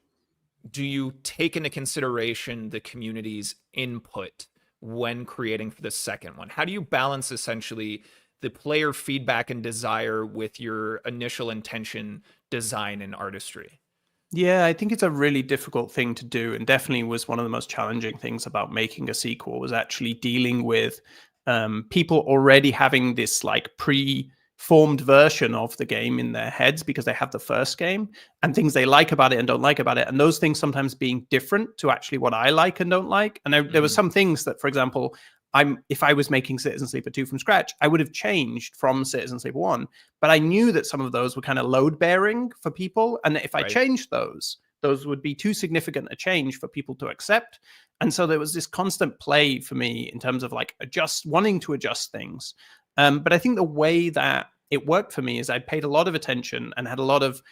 do you take into consideration the community's input when creating for the second one? How do you balance essentially the player feedback and desire with your initial intention, design, and artistry? Yeah, I think it's a really difficult thing to do, and definitely was one of the most challenging things about making a sequel, was actually dealing with people already having this like pre-formed version of the game in their heads because they have the first game, and things they like about it and don't like about it, and those things sometimes being different to actually what I like and don't like. And there were some things that, for example, if I was making Citizen Sleeper 2 from scratch, I would have changed from Citizen Sleeper 1. But I knew that some of those were kind of load bearing for people. And if I changed those would be too significant a change for people to accept. And so there was this constant play for me in terms of like wanting to adjust things. But I think the way that it worked for me is I paid a lot of attention and had a lot of,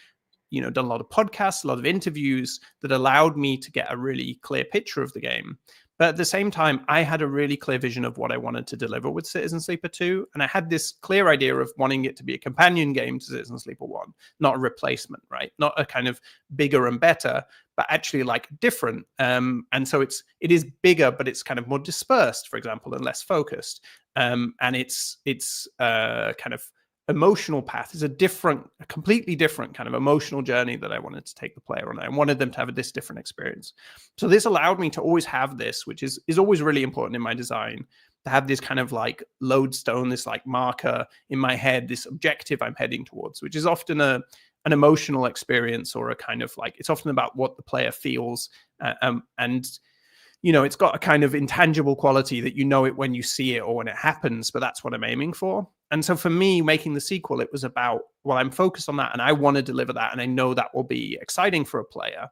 done a lot of podcasts, a lot of interviews that allowed me to get a really clear picture of the game. But at the same time, I had a really clear vision of what I wanted to deliver with Citizen Sleeper 2. And I had this clear idea of wanting it to be a companion game to Citizen Sleeper 1, not a replacement, right? Not a kind of bigger and better, but actually like different. And so it is bigger, but it's kind of more dispersed, for example, and less focused. And it's kind of emotional path, is a completely different kind of emotional journey that I wanted to take the player on. I wanted them to have this different experience. So this allowed me to always have this, which is always really important in my design, to have this kind of like lodestone, this like marker in my head, this objective I'm heading towards, which is often an emotional experience, or a kind of like, it's often about what the player feels. And it's got a kind of intangible quality that it when you see it or when it happens, but that's what I'm aiming for. And so for me, making the sequel, it was about, well, I'm focused on that and I want to deliver that. And I know that will be exciting for a player.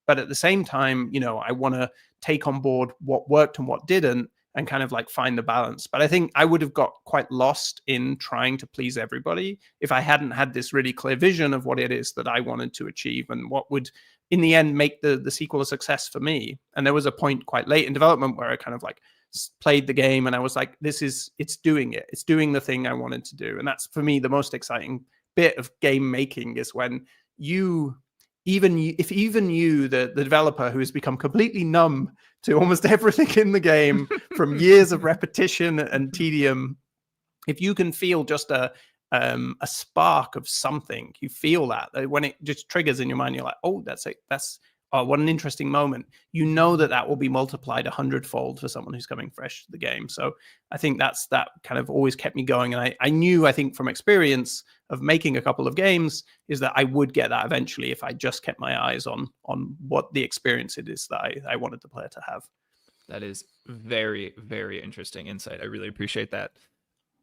But at the same time, I want to take on board what worked and what didn't, and kind of like find the balance. But I think I would have got quite lost in trying to please everybody if I hadn't had this really clear vision of what it is that I wanted to achieve and what would, in the end, make the sequel a success for me. And there was a point quite late in development where I kind of like played the game and I was like, it's doing it. It's doing the thing I wanted to do. And that's, for me, the most exciting bit of game making, is when if the developer who has become completely numb to almost everything in the game from years of repetition and tedium, if you can feel just a spark of something, you feel that when it just triggers in your mind, you're like, oh, that's what an interesting moment. That will be multiplied 100-fold for someone who's coming fresh to the game. So I think that kind of always kept me going. And I knew, I think from experience of making a couple of games, is that I would get that eventually if I just kept my eyes on what the experience it is that I wanted the player to have. That is very, very interesting insight. I really appreciate that.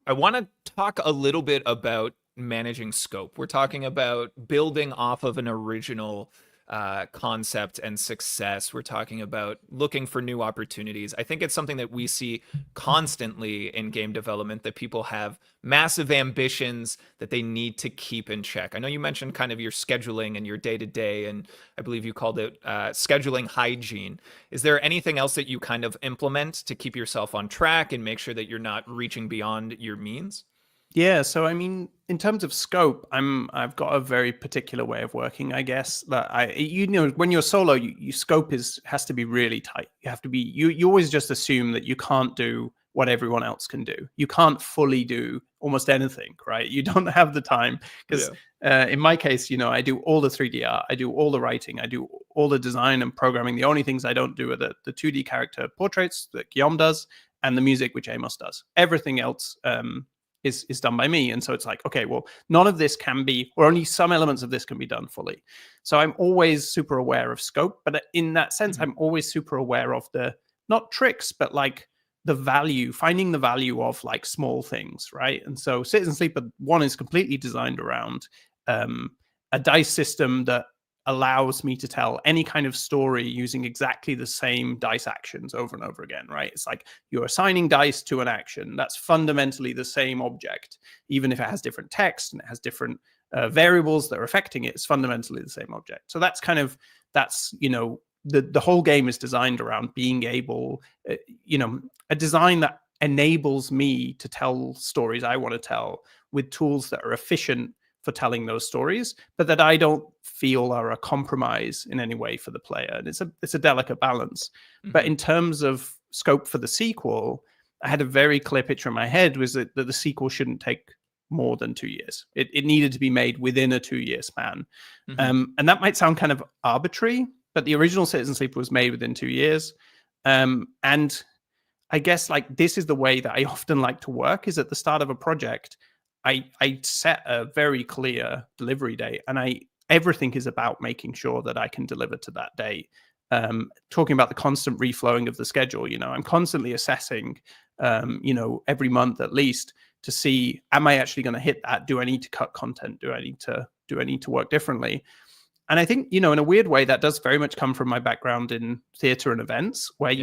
I want to talk a little bit about managing scope. We're talking about building off of an original concept and success. We're talking about looking for new opportunities. I think it's something that we see constantly in game development, that people have massive ambitions that they need to keep in check. I know you mentioned kind of your scheduling and your day-to-day, and I believe you called it scheduling hygiene. Is there anything else that you kind of implement to keep yourself on track and make sure that you're not reaching beyond your means? Yeah, so I mean, in terms of scope, I've got a very particular way of working, I guess. That when you're solo, your scope has to be really tight. You have to be you always just assume that you can't do what everyone else can do. You can't fully do almost anything, right? You don't have the time, because in my case, I do all the 3D art, I do all the writing, I do all the design and programming. The only things I don't do are the 2D character portraits that Guillaume does, and the music, which Amos does. Everything else is done by me. And so it's like, okay, well, none of this can be, or only some elements of this can be done fully. So I'm always super aware of scope, but in that sense, I'm always super aware of the, not tricks, but like the value, finding the value of like small things, right? And so Citizen Sleeper 1 is completely designed around a dice system that allows me to tell any kind of story using exactly the same dice actions over and over again, right? It's like you're assigning dice to an action. That's fundamentally the same object, even if it has different text and it has different variables that are affecting it. It's fundamentally the same object. So that's the whole game is designed around being able, a design that enables me to tell stories I want to tell with tools that are efficient for telling those stories, but that I don't feel are a compromise in any way for the player. And it's a delicate balance. But in terms of scope for the sequel, I had a very clear picture in my head, was that the sequel shouldn't take more than 2 years. It needed to be made within a 2-year span. And that might sound kind of arbitrary, but the original Citizen Sleeper was made within 2 years. And I guess like this is the way that I often like to work, is at the start of a project, I set a very clear delivery date, and everything is about making sure that I can deliver to that date. Talking about the constant reflowing of the schedule, I'm constantly assessing, every month at least, to see, am I actually going to hit that? Do I need to cut content? Do I need to work differently? And I think, in a weird way, that does very much come from my background in theater and events, where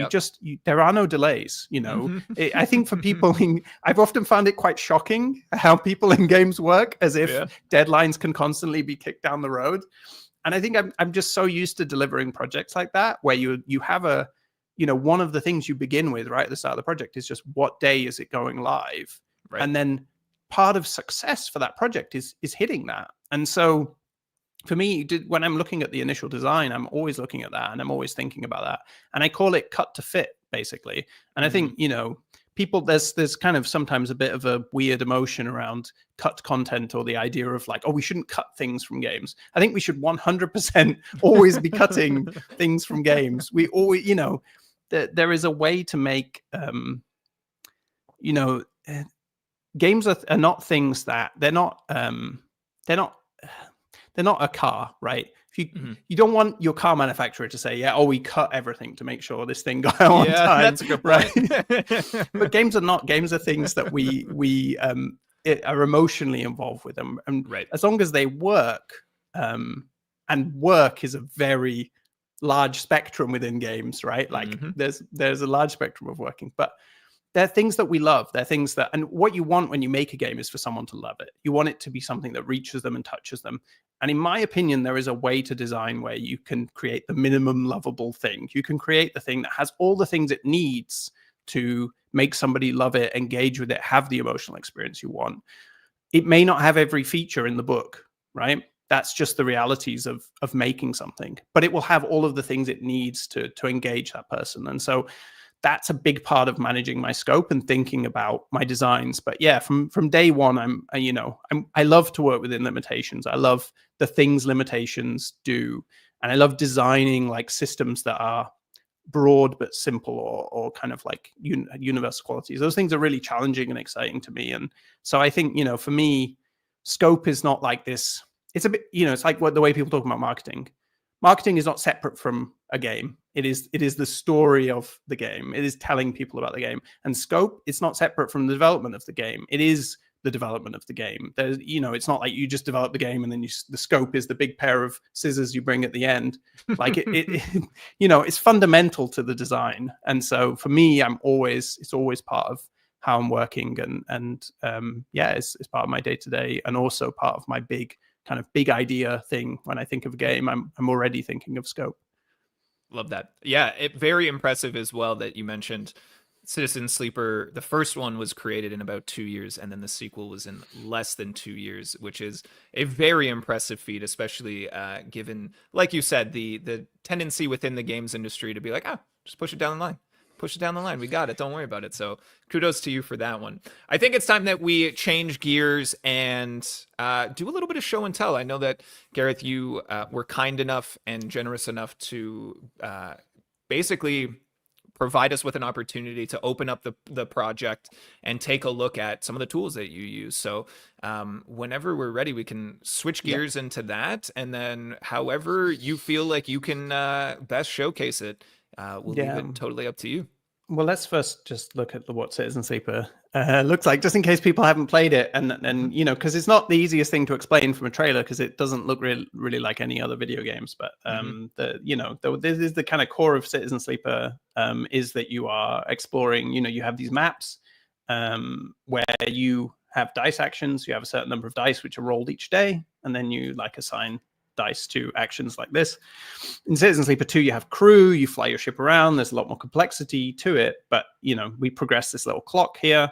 there are no delays. I think for people, I've often found it quite shocking how people in games work, as if deadlines can constantly be kicked down the road. And I think I'm just so used to delivering projects like that, where you have one of the things you begin with right at the start of the project is just, what day is it going live? Right. And then part of success for that project is hitting that. And so for me, when I'm looking at the initial design, I'm always looking at that, and I'm always thinking about that. And I call it cut to fit, basically. And I think, people, there's kind of sometimes a bit of a weird emotion around cut content, or the idea of like, oh, we shouldn't cut things from games. I think we should 100% always be cutting things from games. We always, there is a way to make, games are not things that they're not a car, right? If you don't want your car manufacturer to say, yeah, oh, we cut everything to make sure this thing got on time. That's a good point. Right? But games are not. Games are things that we are emotionally involved with them, and right. as long as they work, and work is a very large spectrum within games, right? Like there's a large spectrum of working, but they're things that we love. They're things that, and what you want when you make a game is for someone to love it. You want it to be something that reaches them and touches them. And in my opinion, there is a way to design where you can create the minimum lovable thing. You can create the thing that has all the things it needs to make somebody love it, engage with it, have the emotional experience you want. It may not have every feature in the book, right? That's just the realities of making something, but it will have all of the things it needs to engage that person. And so that's a big part of managing my scope and thinking about my designs. But yeah, from day one, I love to work within limitations. I love the things limitations do, and I love designing like systems that are broad but simple, or kind of like universal qualities. Those things are really challenging and exciting to me. And so I think, for me, scope is not like this. It's a bit, it's like the way people talk about marketing. Marketing is not separate from a game. It is the story of the game. It is telling people about the game. And scope, it's not separate from the development of the game. It is the development of the game. There's, it's not like you just develop the game and then the scope is the big pair of scissors you bring at the end. Like it's fundamental to the design. And so for me, it's always part of how I'm working, and it's part of my day to day, and also part of my big idea thing. When I think of a game, I'm already thinking of scope. Love that. Yeah, very impressive as well that you mentioned Citizen Sleeper. The first one was created in about 2 years, and then the sequel was in less than 2 years, which is a very impressive feat, especially given, like you said, the tendency within the games industry to be like, just push it down the line. Push it down the line. We got it. Don't worry about it. So kudos to you for that one. I think it's time that we change gears and do a little bit of show and tell. I know that, Gareth, you were kind enough and generous enough to basically provide us with an opportunity to open up the project and take a look at some of the tools that you use. So whenever we're ready, we can switch gears into that. And then however you feel like you can best showcase it, we'll leave it totally up to you. Well, let's first just look at what Citizen Sleeper looks like, just in case people haven't played it, and because it's not the easiest thing to explain from a trailer, because it doesn't look really like any other video games. But this is the kind of core of Citizen Sleeper, is that you are exploring. You have these maps where you have dice actions. You have a certain number of dice which are rolled each day, and then you assign dice to actions like this. In Citizen Sleeper 2, you have crew, you fly your ship around, there's a lot more complexity to it, but we progress this little clock here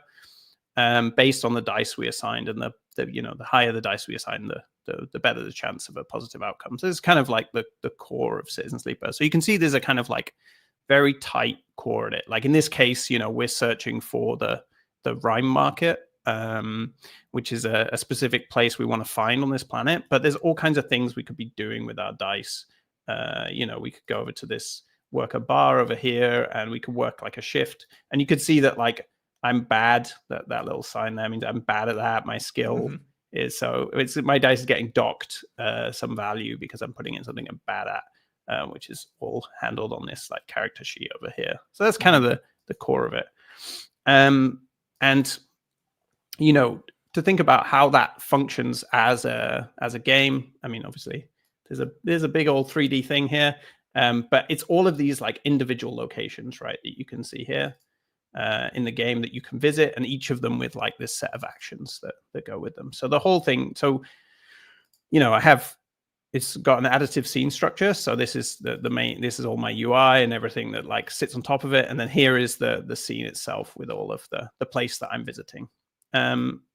based on the dice we assigned, and the higher the dice we assign, the better the chance of a positive outcome. So it's kind of like the core of Citizen Sleeper. So you can see there's a kind of like very tight core in it. Like in this case, we're searching for the rhyme market, which is a specific place we want to find on this planet. But there's all kinds of things we could be doing with our dice. We could go over to this work a bar over here, and we could work like a shift. And you could see that like I'm bad. That little sign there means I'm bad at that. My skill is my dice is getting docked some value because I'm putting in something I'm bad at, which is all handled on this like character sheet over here. So that's kind of the core of it. And to think about how that functions as a game. I mean, obviously, there's a big old 3D thing here, but it's all of these like individual locations, right, that you can see here in the game that you can visit, and each of them with like this set of actions that go with them. So the whole thing. So it's got an additive scene structure. So this is the main. This is all my UI and everything that like sits on top of it, and then here is the scene itself with all of the place that I'm visiting.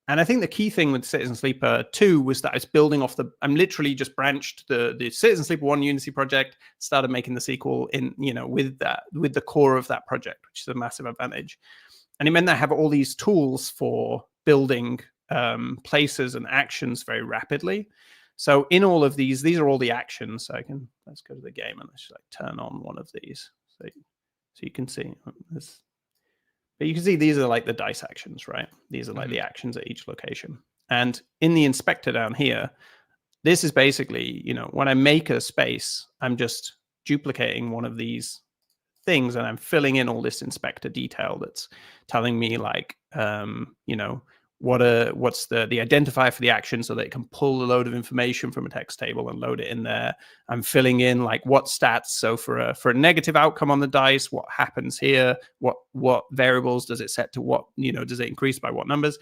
And I think the key thing with Citizen Sleeper 2 was that it's building off I'm literally just branched the Citizen Sleeper 1 Unity project, started making the sequel with the core of that project, which is a massive advantage. And it meant that I have all these tools for building places and actions very rapidly. So in all of these are all the actions. So let's go to the game and let's just like turn on one of these. So you can see this. But you can see these are like the dice actions, right? These are like the actions at each location. And in the inspector down here, this is basically, when I make a space, I'm just duplicating one of these things and I'm filling in all this inspector detail that's telling me like, what's the identifier for the action so that it can pull a load of information from a text table and load it in there. I'm filling in like what stats. So for a negative outcome on the dice, what happens here? What variables does it set to what, does it increase by what numbers?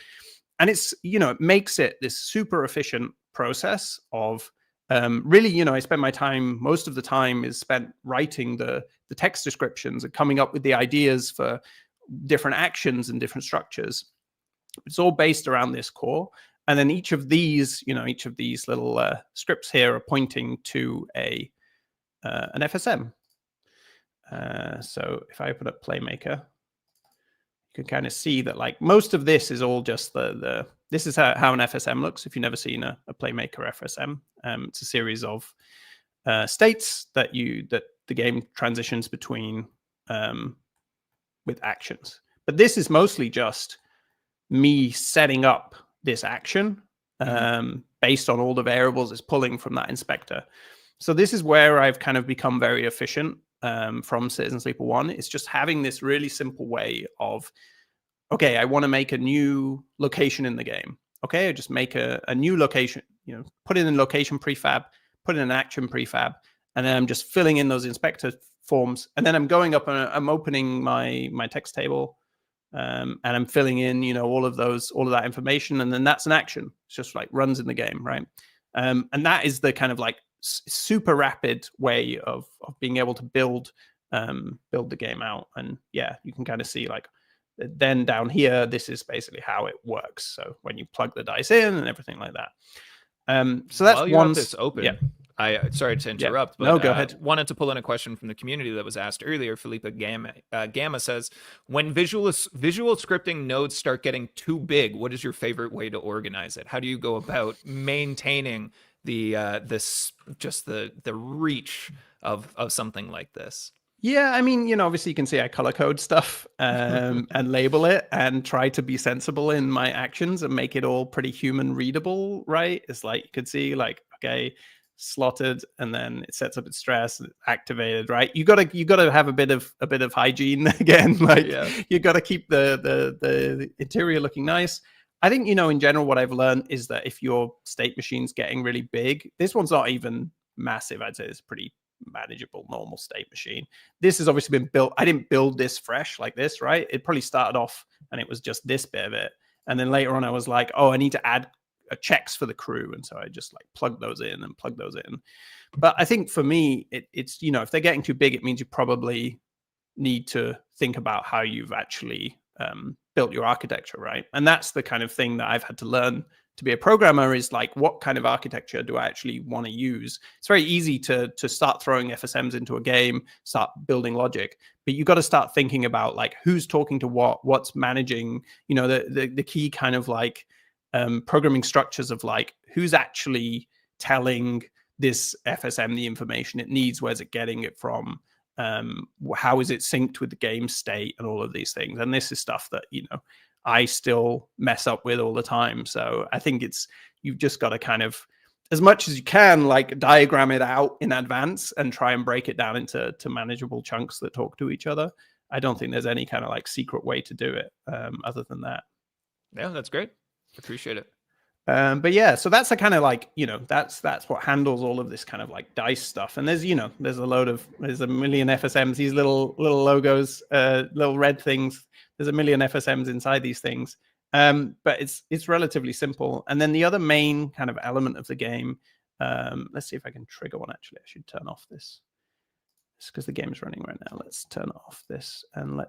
And it's, it makes it this super efficient process of really, I spend my time, most of the time is spent writing the text descriptions and coming up with the ideas for different actions and different structures. It's all based around this core. And then each of these little scripts here are pointing to an FSM. So if I open up PlayMaker, you can kind of see that like most of this is all just this is how an FSM looks. If you've never seen a PlayMaker FSM, it's a series of states that the game transitions between with actions. But this is mostly just me setting up this action based on all the variables it's pulling from that inspector. So this is where I've kind of become very efficient from Citizen Sleeper 1. It's just having this really simple way of, okay, I want to make a new location in the game. Okay, I just make a new location, put it in location prefab, put in an action prefab, and then I'm just filling in those inspector forms. And then I'm going up and I'm opening my text table, and I'm filling in, all of that information, and then that's an action. It's just like runs in the game, right? And that is the kind of like super rapid way of being able to build the game out. And yeah, you can kind of see like, then down here, this is basically how it works. So when you plug the dice in and everything like that. So that's While you have this open. Yeah. Sorry to interrupt, but no, go ahead. Wanted to pull in a question from the community that was asked earlier. Felipe Gamma says, when visual scripting nodes start getting too big, what is your favorite way to organize it? How do you go about maintaining the reach of something like this? Yeah, I mean, obviously you can see I color code stuff and label it and try to be sensible in my actions and make it all pretty human readable, right? It's like you could see like, okay, slotted, and then it sets up its stress, activated, right? You gotta have a bit of hygiene again. Like you gotta keep the interior looking nice. I think, in general, what I've learned is that if your state machine's getting really big, this one's not even massive. I'd say it's pretty manageable normal state machine. This has obviously been built. I didn't build this fresh like this, right? It probably started off and it was just this bit of it, and then later on I was like, oh, I need to add checks for the crew, and so I just like plug those in. But I think for me, it's if they're getting too big, it means you probably need to think about how you've actually built your architecture, right? And that's the kind of thing that I've had to learn to be a programmer, is like, what kind of architecture do I actually want to use? It's very easy to start throwing FSMs into a game, start building logic, but you got to start thinking about like who's talking to what's managing, the key kind of like programming structures of like who's actually telling this FSM the information it needs, where's it getting it from, how is it synced with the game state, and all of these things. And this is stuff that I still mess up with all the time. So I think you've just got to kind of, as much as you can, like diagram it out in advance and try and break it down into manageable chunks that talk to each other. I don't think there's any kind of like secret way to do it other than that. Yeah, that's great. Appreciate it. But yeah, so that's the kind of like, that's what handles all of this kind of like dice stuff. And there's a million FSMs, these little logos, little red things. There's a million FSMs inside these things. But it's relatively simple. And then the other main kind of element of the game, let's see if I can trigger one. Actually, I should turn off this. It's because the game's running right now. Let's turn off this and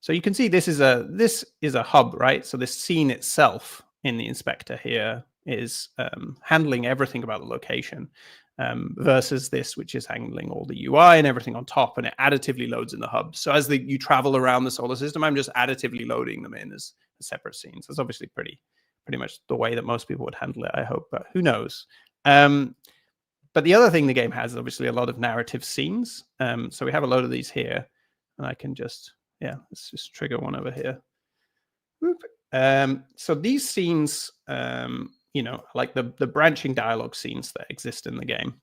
so you can see this is a hub, right? So this scene itself in the inspector here is handling everything about the location. versus this, which is handling all the UI and everything on top, and it additively loads in the hub. So as you travel around the solar system, I'm just additively loading them in as separate scenes. That's obviously pretty much the way that most people would handle it, I hope, but who knows? But the other thing the game has is obviously a lot of narrative scenes. So we have a load of these here, and I can just, let's just trigger one over here. Whoop. So these scenes, like the branching dialogue scenes that exist in the game.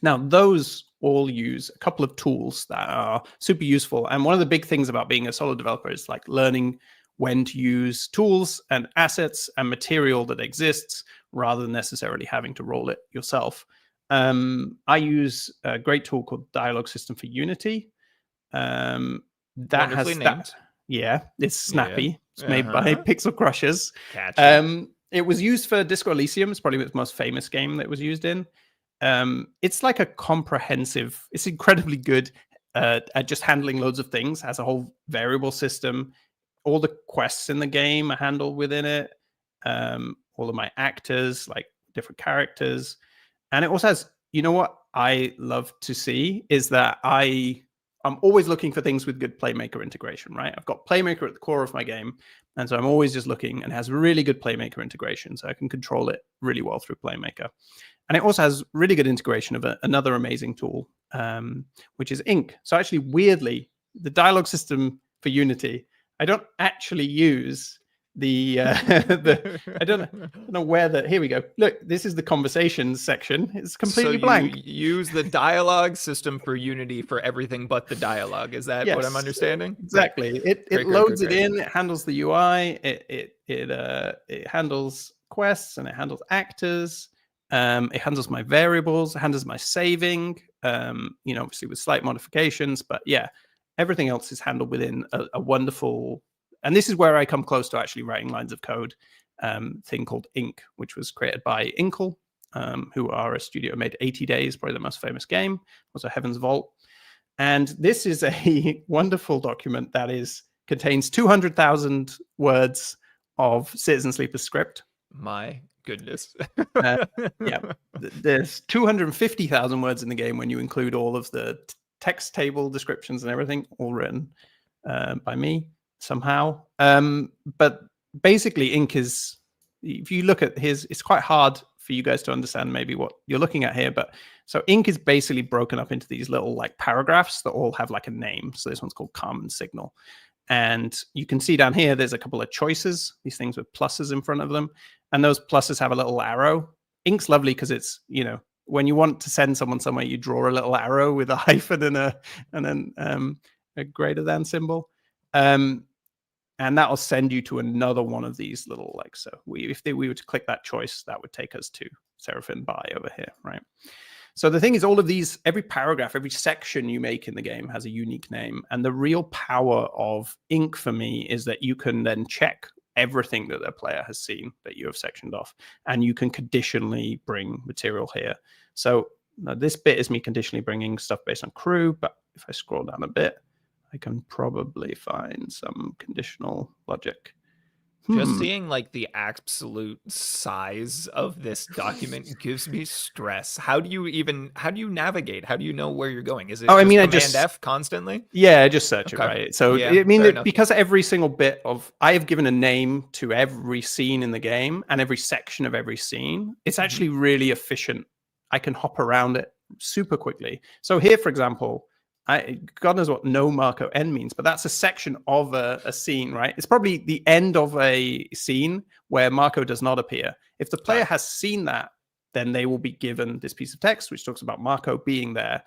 Now, those all use a couple of tools that are super useful. And one of the big things about being a solo developer is like learning when to use tools and assets and material that exists rather than necessarily having to roll it yourself. I use a great tool called Dialogue System for Unity. That has that. Yeah, it's snappy. Yeah. It's made by Pixel Crushers. It was used for Disco Elysium. It's probably the most famous game that it was used in. It's like a comprehensive, it's incredibly good at just handling loads of things. Has a whole variable system. All the quests in the game are handled within it. All of my actors, like different characters. And it also has, you know what I love to see is that I'm always looking for things with good PlayMaker integration, right? I've got PlayMaker at the core of my game. And so I'm always just looking, and it has really good PlayMaker integration. So I can control it really well through PlayMaker. And it also has really good integration of another amazing tool, which is Ink. So actually, weirdly, the dialogue system for Unity, I don't actually use I don't know where here we go. Look, this is the conversations section. It's completely blank. You use the dialogue system for Unity for everything but the dialogue. Is that what I'm understanding? Exactly. It loads it in. It handles the UI. It handles quests and it handles actors. It handles my variables. It handles my saving. Obviously with slight modifications, but yeah, everything else is handled within a wonderful. And this is where I come close to actually writing lines of code, thing called Ink, which was created by Inkle, who are a studio made 80 Days, probably the most famous game, also Heaven's Vault. And this is a wonderful document that contains 200,000 words of Citizen Sleeper's script. My goodness. There's 250,000 words in the game when you include all of the text table descriptions and everything, all written by me. Somehow. But basically Ink is, if you look at it's quite hard for you guys to understand maybe what you're looking at here, but so Ink is basically broken up into these little like paragraphs that all have like a name. So this one's called Calm and Signal. And you can see down here, there's a couple of choices, these things with pluses in front of them. And those pluses have a little arrow. Ink's lovely because it's, when you want to send someone somewhere, you draw a little arrow with a hyphen and then a greater than symbol. And that'll send you to another one of these little, so we were to click that choice, that would take us to Seraphim By over here, right? So the thing is, all of these, every paragraph, every section you make in the game has a unique name. And the real power of Ink for me is that you can then check everything that the player has seen that you have sectioned off. And you can conditionally bring material here. So now this bit is me conditionally bringing stuff based on crew. But if I scroll down a bit, I can probably find some conditional logic. Just seeing like the absolute size of this document gives me stress. How do you navigate? How do you know where you're going? Is it Command F constantly? Yeah, just search it, right? So because every single bit I have given a name to every scene in the game and every section of every scene, it's actually really efficient. I can hop around it super quickly. So here, for example, God knows what no Marco N means, but that's a section of a scene, right? It's probably the end of a scene where Marco does not appear. If the player has seen that, then they will be given this piece of text, which talks about Marco being there.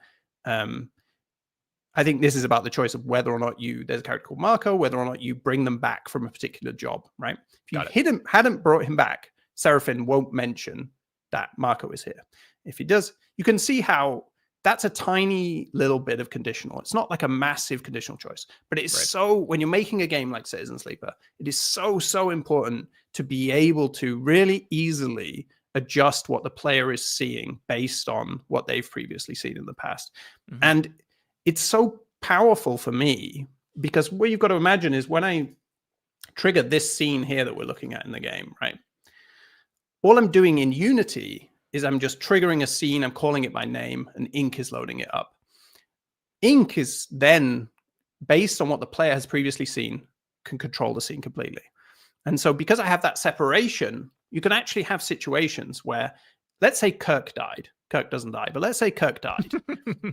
I think this is about the choice of whether or not there's a character called Marco, whether or not you bring them back from a particular job, right? If you hadn't brought him back, Seraphim won't mention that Marco is here. If he does, you can see how that's a tiny little bit of conditional. It's not like a massive conditional choice, but it's when you're making a game like Citizen Sleeper, it is so important to be able to really easily adjust what the player is seeing based on what they've previously seen in the past. And it's so powerful for me because what you've got to imagine is when I trigger this scene here that we're looking at in the game, right? All I'm doing in Unity is I'm just triggering a scene, I'm calling it by name, and ink is loading it up. Ink is then, based on what the player has previously seen, can control the scene completely. And so because I have that separation, you can actually have situations where, let's say Kirk died. Kirk doesn't die, but let's say Kirk died.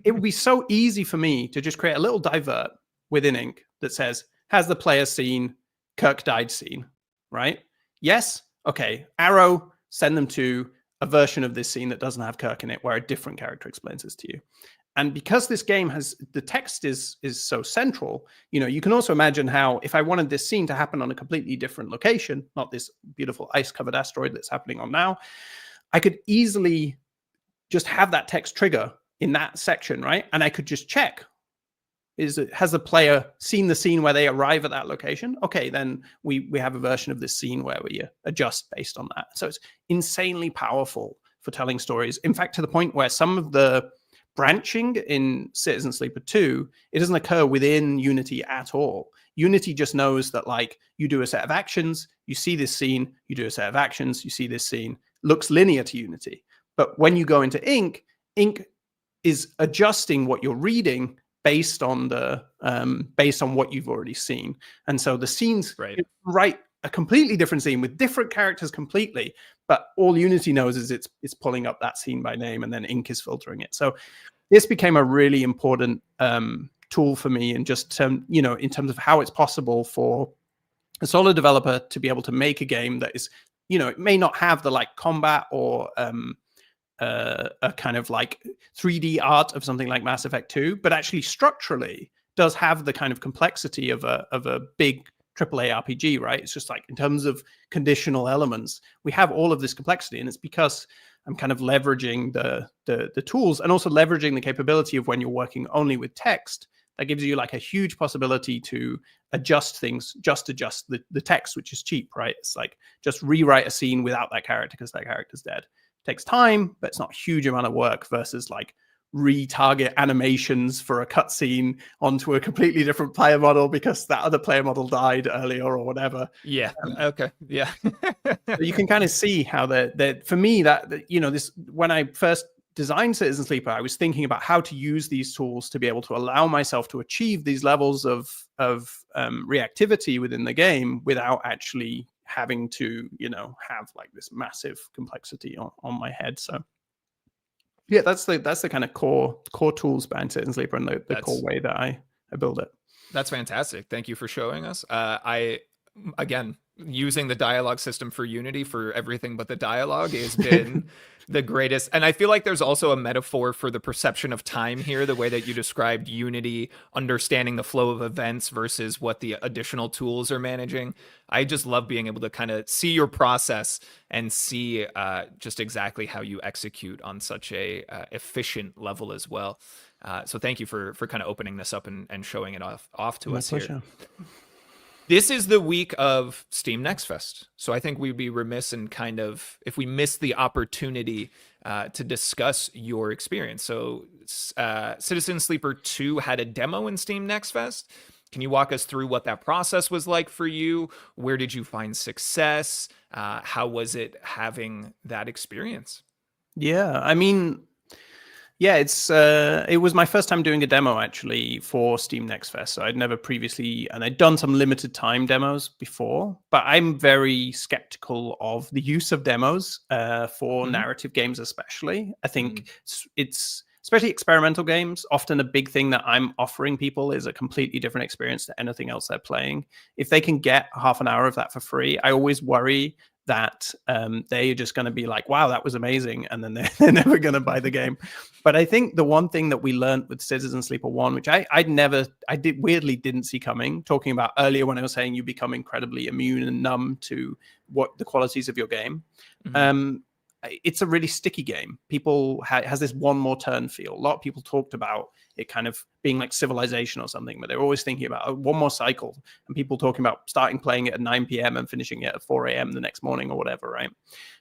It would be so easy for me to just create a little divert within ink that says, has the player seen Kirk died scene, right? Yes. Okay. Arrow, send them to a version of this scene that doesn't have Kirk in it, where a different character explains this to you. And because this game has, the text is so central, you can also imagine how if I wanted this scene to happen on a completely different location, not this beautiful ice-covered asteroid that's happening on now, I could easily just have that text trigger in that section, right? And I could just check, has the player seen the scene where they arrive at that location? Okay, then we have a version of this scene where we adjust based on that. So it's insanely powerful for telling stories. In fact, to the point where some of the branching in Citizen Sleeper 2, it doesn't occur within Unity at all. Unity just knows that, like, you do a set of actions, you see this scene, you do a set of actions, you see this scene, looks linear to Unity. But when you go into ink, ink is adjusting what you're reading based on what you've already seen. And so the scenes, write a completely different scene with different characters completely, but all Unity knows is it's pulling up that scene by name, and then ink is filtering it. So this became a really important tool for me, and just in terms of how it's possible for a solo developer to be able to make a game that is, it may not have the like combat or a kind of like 3D art of something like Mass Effect 2, but actually structurally does have the kind of complexity of a big AAA RPG, right? It's just like, in terms of conditional elements, we have all of this complexity, and it's because I'm kind of leveraging the tools, and also leveraging the capability of, when you're working only with text, that gives you like a huge possibility to adjust things, just adjust the text, which is cheap, right? It's like just rewrite a scene without that character because that character's dead. It takes time, but it's not a huge amount of work, versus like retarget animations for a cutscene onto a completely different player model because that other player model died earlier or whatever. Yeah. Okay. Yeah. So you can kind of see how that for me, that this, when I first designed Citizen Sleeper, I was thinking about how to use these tools to be able to allow myself to achieve these levels of reactivity within the game without actually having to have like this massive complexity on my head. So yeah, that's the kind of core tools behind Citizen Sleeper, and the core way that I build it. That's fantastic. Thank you for showing us. Again, using the dialogue system for Unity for everything but the dialogue has been the greatest. And I feel like there's also a metaphor for the perception of time here, the way that you described Unity understanding the flow of events versus what the additional tools are managing. I just love being able to kind of see your process and see just exactly how you execute on such a efficient level as well. So thank you for kind of opening this up and showing it off to us here. This is the week of Steam Next Fest, so I think we'd be remiss in kind of if we missed the opportunity to discuss your experience. So Citizen Sleeper 2 had a demo in Steam Next Fest. Can you walk us through what that process was like for you? Where did you find success? How was it having that experience? Yeah, I mean, yeah, it was my first time doing a demo actually for Steam Next Fest. So I'd never previously, and I'd done some limited time demos before, but I'm very skeptical of the use of demos for narrative games, especially. I think it's especially experimental games. Often a big thing that I'm offering people is a completely different experience to anything else they're playing. If they can get half an hour of that for free, I always worry that they're just going to be like, wow, that was amazing. And then they're never going to buy the game. But I think the one thing that we learned with Citizen Sleeper 1, which I weirdly didn't see coming, talking about earlier when I was saying you become incredibly immune and numb to what the qualities of your game. It's a really sticky game. People has this one more turn feel. A lot of people talked about it kind of being like Civilization or something, but they're always thinking about one more cycle, and people talking about starting playing it at 9 p.m. and finishing it at 4 a.m. the next morning or whatever, right?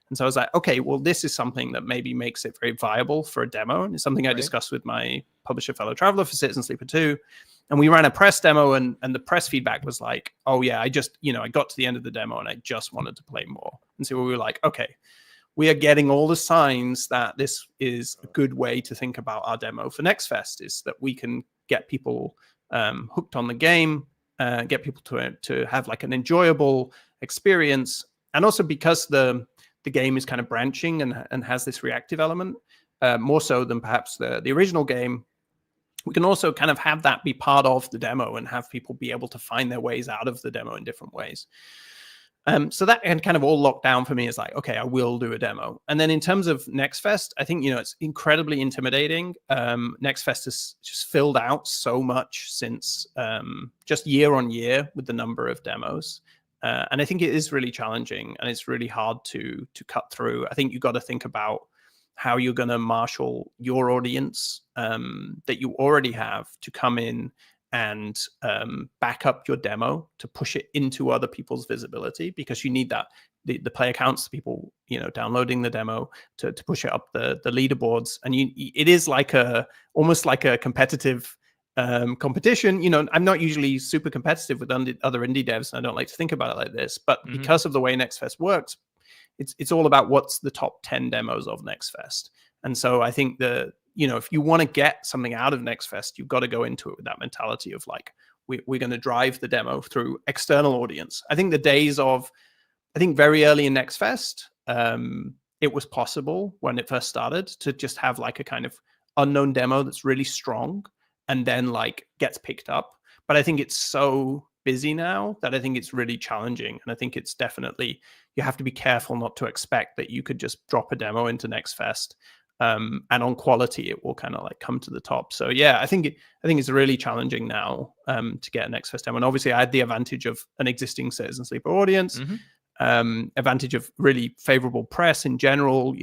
And so I was like, okay, well, this is something that maybe makes it very viable for a demo. And it's something I discussed with my publisher, Fellow Traveler, for Citizen Sleeper 2. And we ran a press demo, and the press feedback was like, oh yeah, I got to the end of the demo and I just wanted to play more. And so we were like, okay, we are getting all the signs that this is a good way to think about our demo for Next Fest, is that we can get people hooked on the game, get people to have like an enjoyable experience. And also because the game is kind of branching and has this reactive element, more so than perhaps the original game, we can also kind of have that be part of the demo and have people be able to find their ways out of the demo in different ways. So that kind of all locked down for me is like, okay, I will do a demo. And then in terms of Next Fest, I think, it's incredibly intimidating. Next Fest has just filled out so much since just year on year with the number of demos. And I think it is really challenging and it's really hard to cut through. I think you've got to think about how you're going to marshal your audience that you already have to come in and back up your demo to push it into other people's visibility, because you need that the player counts, people downloading the demo to push it up the leaderboards. And it is like almost like a competitive competition. I'm not usually super competitive with other indie devs, and I don't like to think about it like this, but because of the way Next Fest works, it's all about what's the top 10 demos of Next Fest. And so I think if you want to get something out of Next Fest, you've got to go into it with that mentality of like, we're going to drive the demo through external audience. I think the days of, very early in Next Fest, it was possible when it first started to just have like a kind of unknown demo that's really strong and then like gets picked up. But I think it's so busy now that I think it's really challenging. And I think it's definitely, you have to be careful not to expect that you could just drop a demo into Next Fest. And on quality, it will kind of like come to the top. So yeah, I think it's really challenging now to get a Next Fest demo. And obviously, I had the advantage of an existing Citizen Sleeper audience, advantage of really favorable press in general.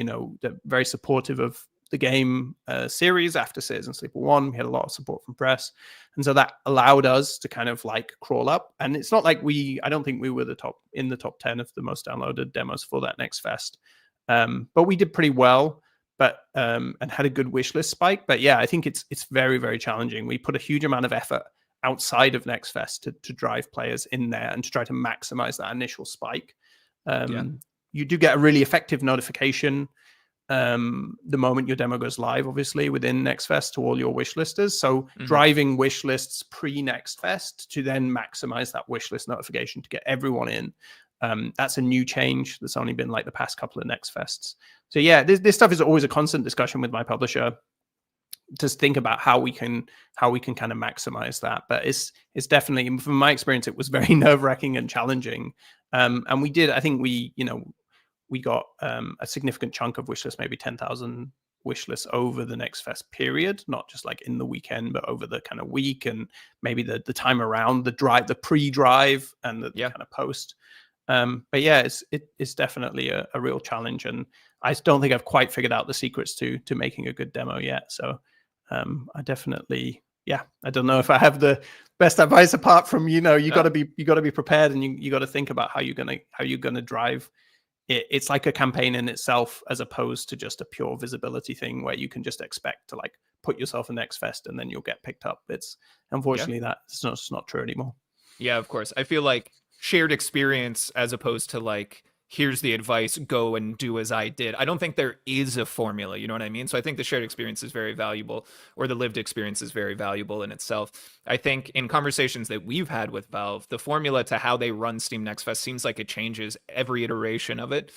They're very supportive of the game series after Citizen Sleeper 1. We had a lot of support from press, and so that allowed us to kind of like crawl up. And it's not like I don't think we were in the top 10 of the most downloaded demos for that Next Fest, but we did pretty well. But and had a good wish list spike. But yeah, I think it's very, very challenging. We put a huge amount of effort outside of Next Fest to drive players in there and to try to maximize that initial spike. You do get a really effective notification the moment your demo goes live, obviously, within Next Fest to all your wish listers. So driving wish lists pre-Next Fest to then maximize that wish list notification to get everyone in. That's a new change that's only been like the past couple of Next Fests. So yeah, this stuff is always a constant discussion with my publisher to think about how we can kind of maximize that. But it's definitely, from my experience, it was very nerve-wracking and challenging. And we did, I think we got a significant chunk of wishlist, maybe 10,000 wishlists over the Next Fest period, not just like in the weekend, but over the kind of week and maybe the time around the pre-drive and the kind of post. But yeah, it's definitely a real challenge, and I don't think I've quite figured out the secrets to making a good demo yet. So I definitely, I don't know if I have the best advice apart from you got to be prepared, and you got to think about how you're gonna drive it. It's like a campaign in itself, as opposed to just a pure visibility thing where you can just expect to like put yourself in Next Fest and then you'll get picked up. It's unfortunately that's not true anymore. Yeah, of course. I feel like shared experience as opposed to like, here's the advice, go and do as I did. I don't think there is a formula, you know what I mean? So I think the shared experience is very valuable, or the lived experience is very valuable in itself. I think in conversations that we've had with Valve, the formula to how they run Steam Next Fest seems like it changes every iteration of it.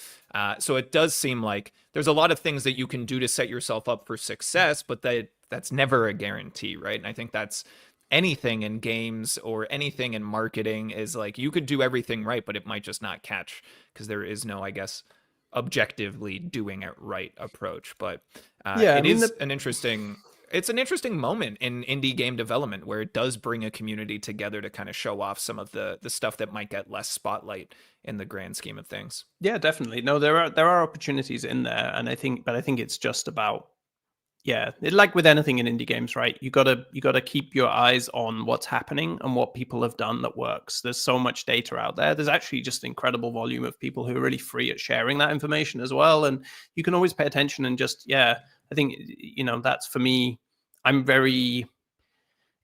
So it does seem like there's a lot of things that you can do to set yourself up for success, but that's never a guarantee, right? And I think that's anything in games or anything in marketing is like, you could do everything right, but it might just not catch because there is no, I guess, objectively doing it right approach. But it's an interesting moment in indie game development where it does bring a community together to kind of show off some of the stuff that might get less spotlight in the grand scheme of things. Yeah, definitely. No, there are opportunities in there, and I think it's just about, like with anything in indie games, right? You gotta keep your eyes on what's happening and what people have done that works. There's so much data out there. There's actually just an incredible volume of people who are really free at sharing that information as well. And you can always pay attention and just, I think, that's for me. I'm very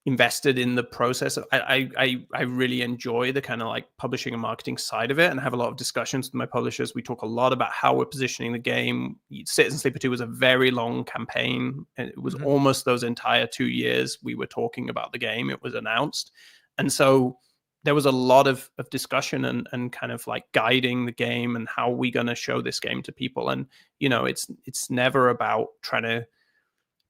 invested in the process. I really enjoy the kind of like publishing and marketing side of it, and have a lot of discussions with my publishers. We talk a lot about how we're positioning the game. Citizen Sleeper 2 was a very long campaign. It was almost those entire 2 years we were talking about the game. It was announced. And so there was a lot of discussion and kind of like guiding the game and how we going to show this game to people. And, you know, it's never about trying to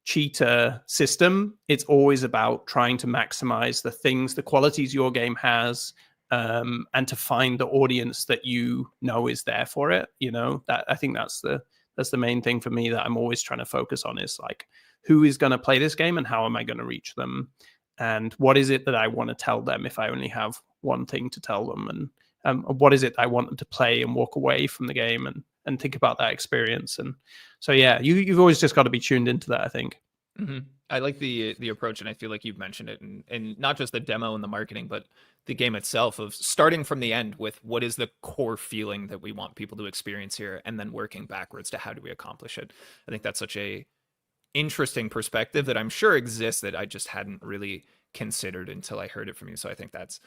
cheat a system. It's always about trying to maximize the things, the qualities your game has, and to find the audience that you know is there for it. You know, that I think that's the main thing for me that I'm always trying to focus on, is like, who is going to play this game and how am I going to reach them? And what is it that I want to tell them if I only have one thing to tell them? And what is it I want them to play and walk away from the game and think about that experience? And so, yeah, you've always just got to be tuned into that, I think. I like the approach, and I feel like you've mentioned it, and not just the demo and the marketing, but the game itself, of starting from the end with what is the core feeling that we want people to experience here, and then working backwards to how do we accomplish it. I think that's such a interesting perspective that I'm sure exists that I just hadn't really considered until I heard it from you. So I think that's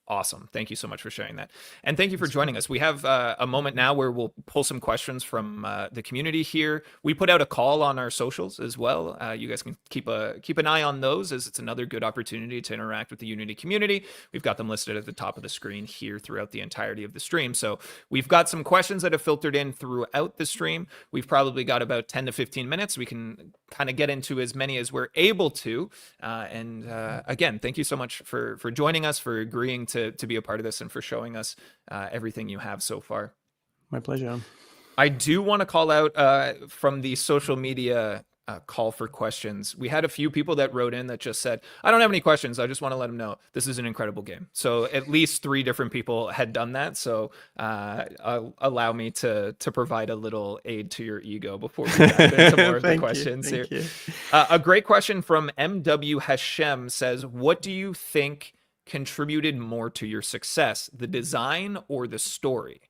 awesome. Thank you so much for sharing that. And thank you for joining us. We have a moment now where we'll pull some questions from the community here. We put out a call on our socials as well. You guys can keep an eye on those, as it's another good opportunity to interact with the Unity community. We've got them listed at the top of the screen here throughout the entirety of the stream. So we've got some questions that have filtered in throughout the stream. We've probably got about 10 to 15 minutes. We can kind of get into as many as we're able to. Again, thank you so much for joining us, for agreeing to be a part of this, and for showing us everything you have so far. My pleasure. I do want to call out from the social media call for questions. We had a few people that wrote in that just said, I don't have any questions. I just want to let them know this is an incredible game. So at least 3 different people had done that. So allow me to provide a little aid to your ego before we dive into more of the questions here. A great question from MW Hashem says, what do you think contributed more to your success, the design or the story?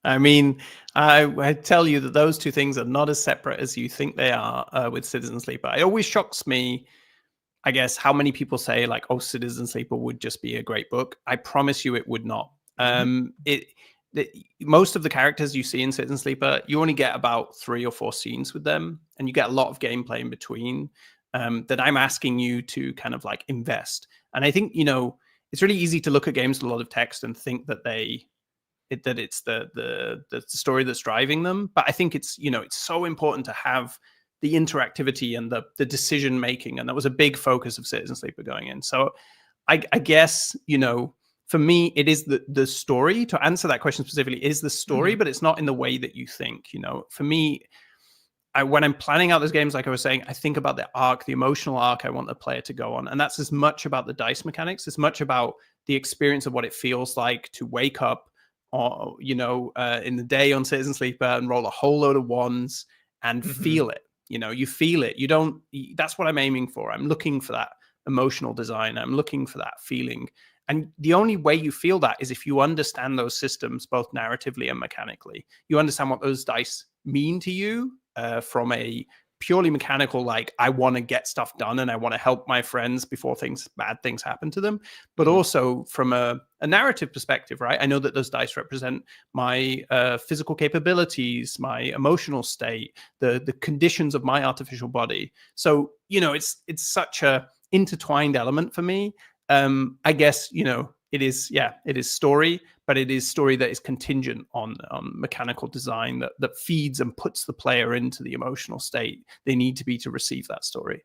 I mean, I tell you that those two things are not as separate as you think they are with Citizen Sleeper. It always shocks me, I guess, how many people say like, oh, Citizen Sleeper would just be a great book. I promise you it would not. Most of the characters you see in Citizen Sleeper, you only get about 3 or 4 scenes with them, and you get a lot of gameplay in between that I'm asking you to kind of like invest. And I think, you know, it's really easy to look at games with a lot of text and think that it's the story that's driving them. But I think it's, you know, it's so important to have the interactivity and the decision making, and that was a big focus of Citizen Sleeper going in. So I guess, you know, for me, it is the story. To answer that question specifically, is the story, but it's not in the way that you think. You know, for me, when I'm planning out those games, like I was saying, I think about the arc, the emotional arc I want the player to go on. And that's as much about the dice mechanics, as much about the experience of what it feels like to wake up, or, you know, in the day on Citizen Sleeper and roll a whole load of ones and feel it. You know, you feel it. You don't, that's what I'm aiming for. I'm looking for that emotional design. I'm looking for that feeling. And the only way you feel that is if you understand those systems, both narratively and mechanically. You understand what those dice mean to you from a purely mechanical, like, I want to get stuff done and I want to help my friends before bad things happen to them. But also from a narrative perspective, right? I know that those dice represent my physical capabilities, my emotional state, the conditions of my artificial body. So, you know, it's such a intertwined element for me. I guess, you know, it is story, but it is story that is contingent on mechanical design that feeds and puts the player into the emotional state they need to be to receive that story.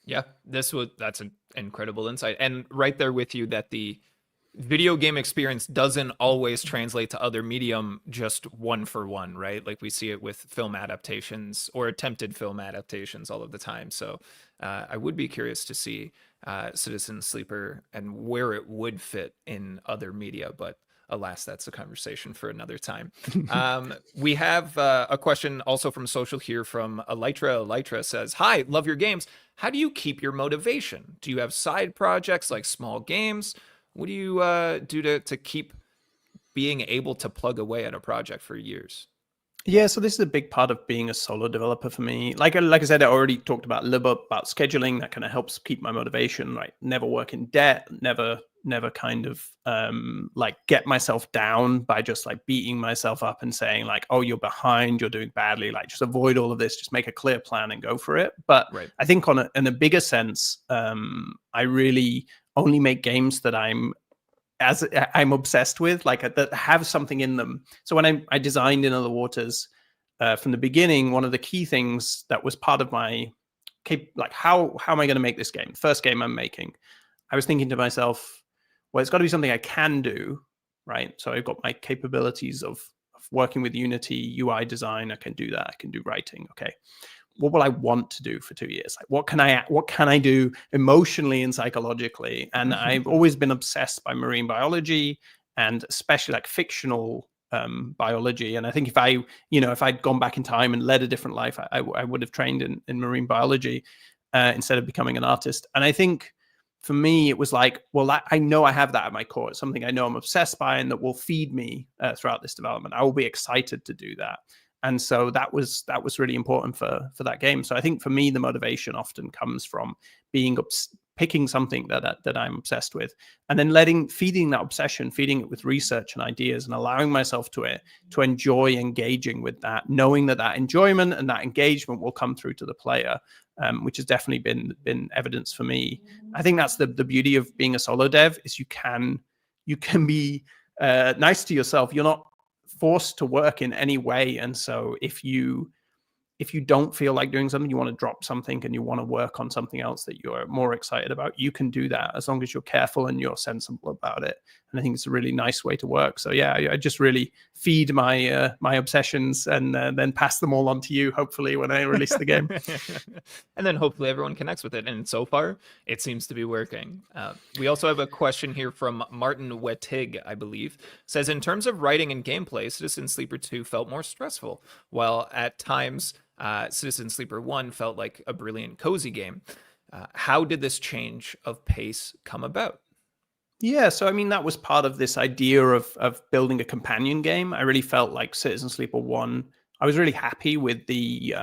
Yeah, that's an incredible insight. And right there with you that the video game experience doesn't always translate to other medium just one for one, right? Like we see it with film adaptations or attempted film adaptations all of the time. So I would be curious to see Citizen Sleeper and where it would fit in other media, but alas, that's a conversation for another time. We have a question also from social here from Elytra. Elytra says, hi, love your games. How do you keep your motivation? Do you have side projects like small games? What do you do to keep being able to plug away at a project for years? Yeah, so this is a big part of being a solo developer for me. Like I said, I already talked about a little bit about scheduling. That kind of helps keep my motivation. Like never work in debt, never kind of like get myself down by just like beating myself up and saying like, oh, you're behind, you're doing badly. Like just avoid all of this. Just make a clear plan and go for it. But Right. I think in a bigger sense, I really only make games that I'm obsessed with, like that have something in them. So when I designed In Other Waters from the beginning, one of the key things that was part of my like how am I going to make this game? First game I'm making, I was thinking to myself, well, it's got to be something I can do, right? So I've got my capabilities of working with Unity, UI design. I can do that. I can do writing. Okay, what will I want to do for 2 years? Like, what can I do emotionally and psychologically? And I've always been obsessed by marine biology, and especially like fictional biology. And I think if I'd gone back in time and led a different life, I would have trained in marine biology instead of becoming an artist. And I think for me, it was like, well, I know I have that at my core. It's something I know I'm obsessed by and that will feed me throughout this development. I will be excited to do that. And so that was really important for that game. So I think for me, the motivation often comes from picking something that I'm obsessed with, and then feeding that obsession, feeding it with research and ideas, and allowing myself to enjoy engaging with that, knowing that enjoyment and that engagement will come through to the player, which has definitely been evidence for me. I think that's the beauty of being a solo dev, is you can be nice to yourself. You're not forced to work in any way. And so if you don't feel like doing something, you want to drop something and you want to work on something else that you're more excited about, you can do that as long as you're careful and you're sensible about it. And I think it's a really nice way to work. So yeah, I just really feed my obsessions and then pass them all on to you, hopefully, when I release the game. And then hopefully everyone connects with it. And so far, it seems to be working. We also have a question here from Martin Wettig, I believe. Says, in terms of writing and gameplay, Citizen Sleeper 2 felt more stressful, while at times Citizen Sleeper 1 felt like a brilliant, cozy game. How did this change of pace come about? Yeah, so I mean, that was part of this idea of building a companion game. I really felt like Citizen Sleeper 1, I was really happy with the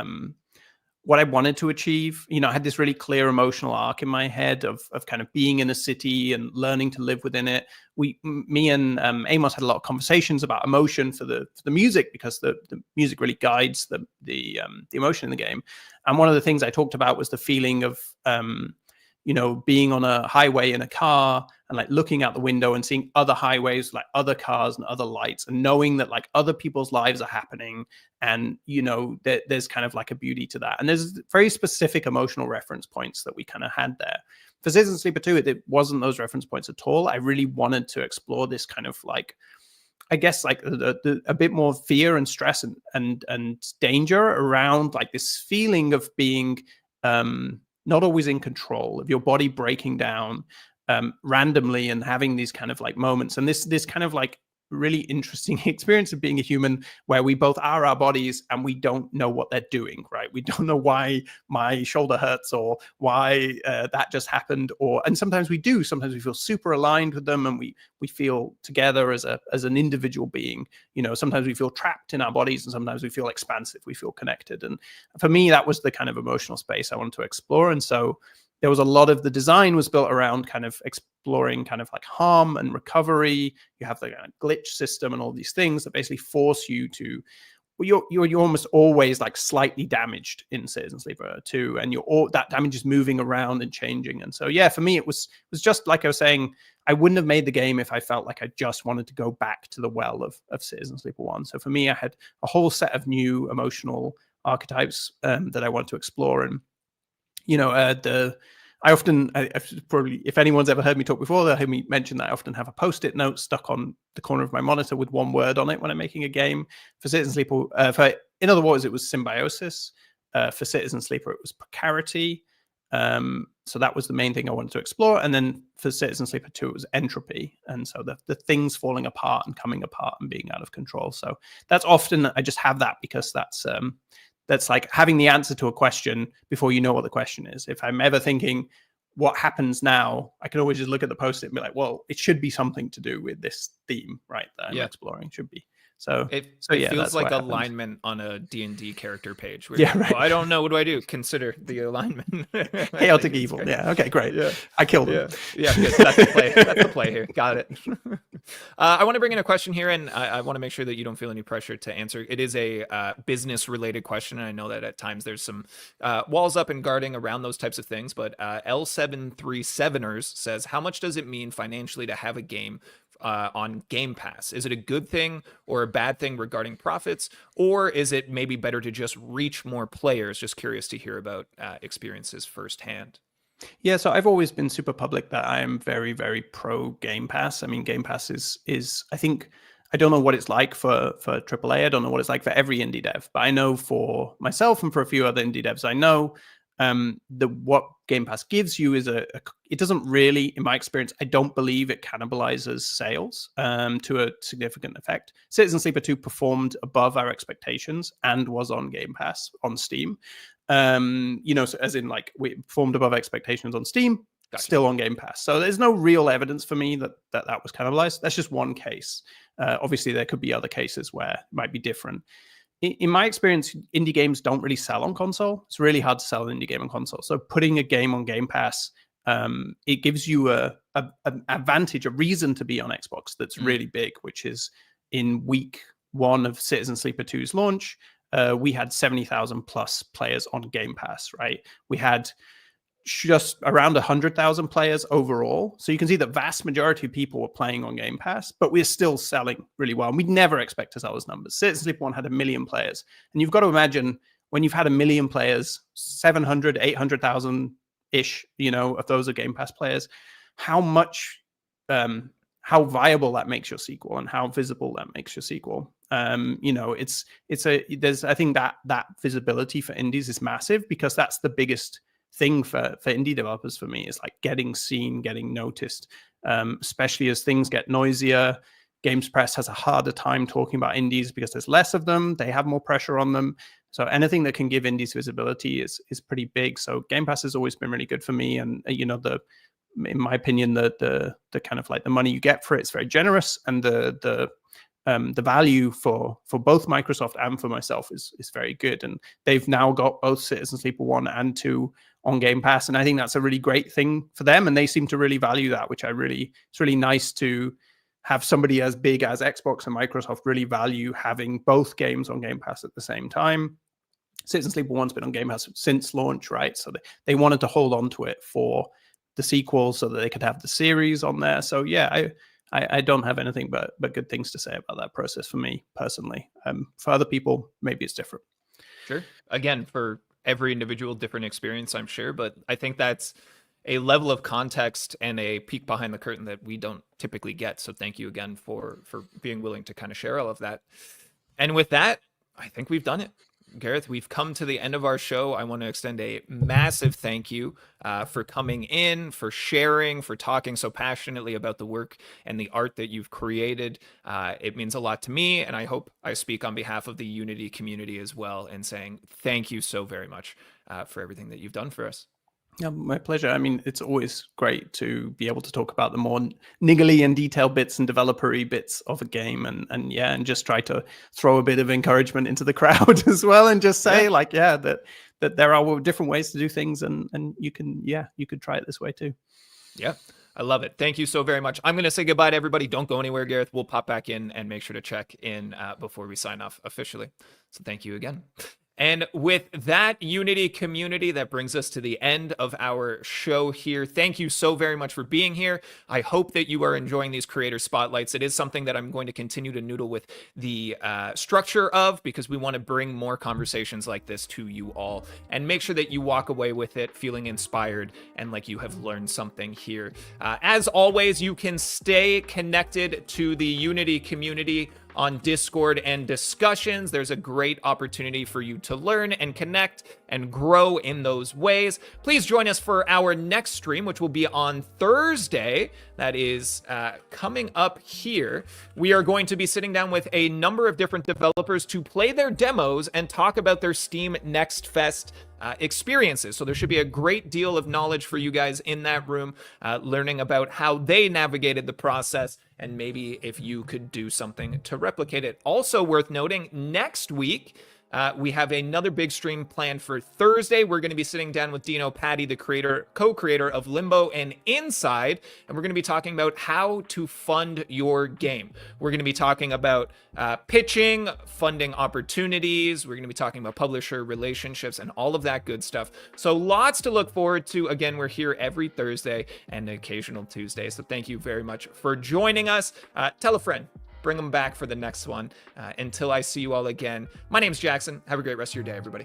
what I wanted to achieve. I had this really clear emotional arc in my head of kind of being in a city and learning to live within it. Me and Amos had a lot of conversations about emotion for the music, because the music really guides the emotion in the game. And one of the things I talked about was the feeling of being on a highway in a car and like looking out the window and seeing other highways, like other cars and other lights, and knowing that like other people's lives are happening. And, there's kind of like a beauty to that. And there's very specific emotional reference points that we kind of had there. For Citizen Sleeper 2, it wasn't those reference points at all. I really wanted to explore this kind of like, I guess, like a bit more fear and stress and danger around like this feeling of being not always in control, of your body breaking down randomly and having these kind of like moments. And this kind of like really interesting experience of being a human, where we both are our bodies and we don't know what they're doing, right? We don't know why my shoulder hurts or why that just happened, and sometimes we do. Sometimes we feel super aligned with them and we feel together as an individual being. Sometimes we feel trapped in our bodies and sometimes we feel expansive, we feel connected. And for me, that was the kind of emotional space I wanted to explore. And so there was a lot of the design was built around kind of exploring kind of like harm and recovery. You have the glitch system and all these things that basically force you to, you're almost always like slightly damaged in Citizen Sleeper 2, and that damage is moving around and changing. And so yeah, for me it was just like I was saying, I wouldn't have made the game if I felt like I just wanted to go back to the well of Citizen Sleeper 1. So for me, I had a whole set of new emotional archetypes that I wanted to explore. And I've probably, if anyone's ever heard me talk before, they'll hear me mention that I often have a post-it note stuck on the corner of my monitor with one word on it when I'm making a game. For Citizen Sleeper, in other words, it was symbiosis. For Citizen Sleeper, it was precarity. So that was the main thing I wanted to explore. And then for Citizen Sleeper 2, it was entropy. And so the things falling apart and coming apart and being out of control. So that's often, I just have that because that's like having the answer to a question before you know what the question is. If I'm ever thinking, what happens now, I can always just look at the post-it and be like, well, it should be something to do with this theme, right? That I'm exploring. Should be So It yeah, feels that's like what happened. alignment on a D&D character page. Where Yeah, like, right. well, I don't know. What do I do? Consider the alignment. I Chaotic think it's evil. great. Yeah. Okay. Great. Yeah. I killed him. Yeah. Good. That's the play. That's the play here. Got it. I want to bring in a question here, and I want to make sure that you don't feel any pressure to answer. It is a business-related question, and I know that at times there's some walls up and guarding around those types of things. But L737ers says, how much does it mean financially to have a game on Game Pass? Is it a good thing or a bad thing regarding profits, or is it maybe better to just reach more players? Just curious to hear about experiences firsthand. Yeah, so I've always been super public that I am very, very pro Game Pass. I mean, Game Pass is I think, I don't know what it's like for AAA. I don't know what it's like for every indie dev, but I know for myself and for a few other indie devs I know, what Game Pass gives you is it doesn't really, in my experience, I don't believe it cannibalizes sales to a significant effect. Citizen Sleeper 2 performed above our expectations and was on Game Pass on Steam. So as in, like, we performed above expectations on Steam, Gotcha. Still on Game Pass. So there's no real evidence for me that was cannibalized. That's just one case. Obviously, there could be other cases where it might be different. In my experience, indie games don't really sell on console. It's really hard to sell an indie game on console. So putting a game on Game Pass, it gives you an advantage, a reason to be on Xbox that's really big, which is in week 1 of Citizen Sleeper 2's launch, we had 70,000 plus players on Game Pass, right? We had just around 100,000 players overall. So you can see the vast majority of people were playing on Game Pass, but we're still selling really well. And we'd never expect to sell those numbers. Citizen Sleeper 1 had 1 million players. And you've got to imagine, when you've had 1 million players, 700, 800,000-ish, of those are Game Pass players, how much, how viable that makes your sequel and how visible that makes your sequel. There's I think that visibility for indies is massive, because that's the biggest thing for indie developers for me, is like getting seen, getting noticed, especially as things get noisier. Games Press has a harder time talking about indies because there's less of them. They have more pressure on them. So anything that can give indies visibility is pretty big. So Game Pass has always been really good for me. And in my opinion, the kind of like the money you get for it is very generous, and the value for both Microsoft and for myself is very good. And they've now got both Citizen Sleeper 1 and 2 on Game Pass, and I think that's a really great thing for them, and they seem to really value that, which it's really nice to have somebody as big as Xbox and Microsoft really value having both games on Game Pass at the same time. Citizen Sleeper 1's been on Game Pass since launch, right? So they wanted to hold on to it for the sequel so that they could have the series on there. So yeah, I don't have anything but good things to say about that process for me personally. For other people, maybe it's different. Sure. Again, for every individual, different experience, I'm sure, but I think that's a level of context and a peek behind the curtain that we don't typically get. So thank you again for being willing to kind of share all of that. And with that, I think we've done it. Gareth, we've come to the end of our show. I want to extend a massive thank you for coming in, for sharing, for talking so passionately about the work and the art that you've created. It means a lot to me, and I hope I speak on behalf of the Unity community as well in saying thank you so very much for everything that you've done for us. Yeah, my pleasure. I mean, it's always great to be able to talk about the more niggly and detailed bits and developer-y bits of a game, and just try to throw a bit of encouragement into the crowd as well, and just say that there are different ways to do things, and you could try it this way too. Yeah, I love it. Thank you so very much. I'm going to say goodbye to everybody. Don't go anywhere, Gareth. We'll pop back in and make sure to check in before we sign off officially. So thank you again. And with that, Unity community, that brings us to the end of our show here. Thank you so very much for being here. I hope that you are enjoying these creator spotlights. It is something that I'm going to continue to noodle with the structure of, because we want to bring more conversations like this to you all and make sure that you walk away with it feeling inspired and like you have learned something here. As always, you can stay connected to the Unity community on Discord and discussions. There's a great opportunity for you to learn and connect and grow in those ways. Please join us for our next stream, which will be on Thursday. That is coming up here. We are going to be sitting down with a number of different developers to play their demos and talk about their Steam Next Fest experiences. So there should be a great deal of knowledge for you guys in that room, learning about how they navigated the process, and maybe if you could do something to replicate it. Also worth noting, next week, we have another big stream planned for Thursday. We're going to be sitting down with Dino Patti, the co-creator of Limbo and Inside, and we're going to be talking about how to fund your game. We're going to be talking about pitching, funding opportunities. We're going to be talking about publisher relationships and all of that good stuff. So lots to look forward to. Again, we're here every Thursday and occasional Tuesday. So thank you very much for joining us. Tell a friend. Bring them back for the next one. Until I see you all again, my name's Jackson. Have a great rest of your day, everybody.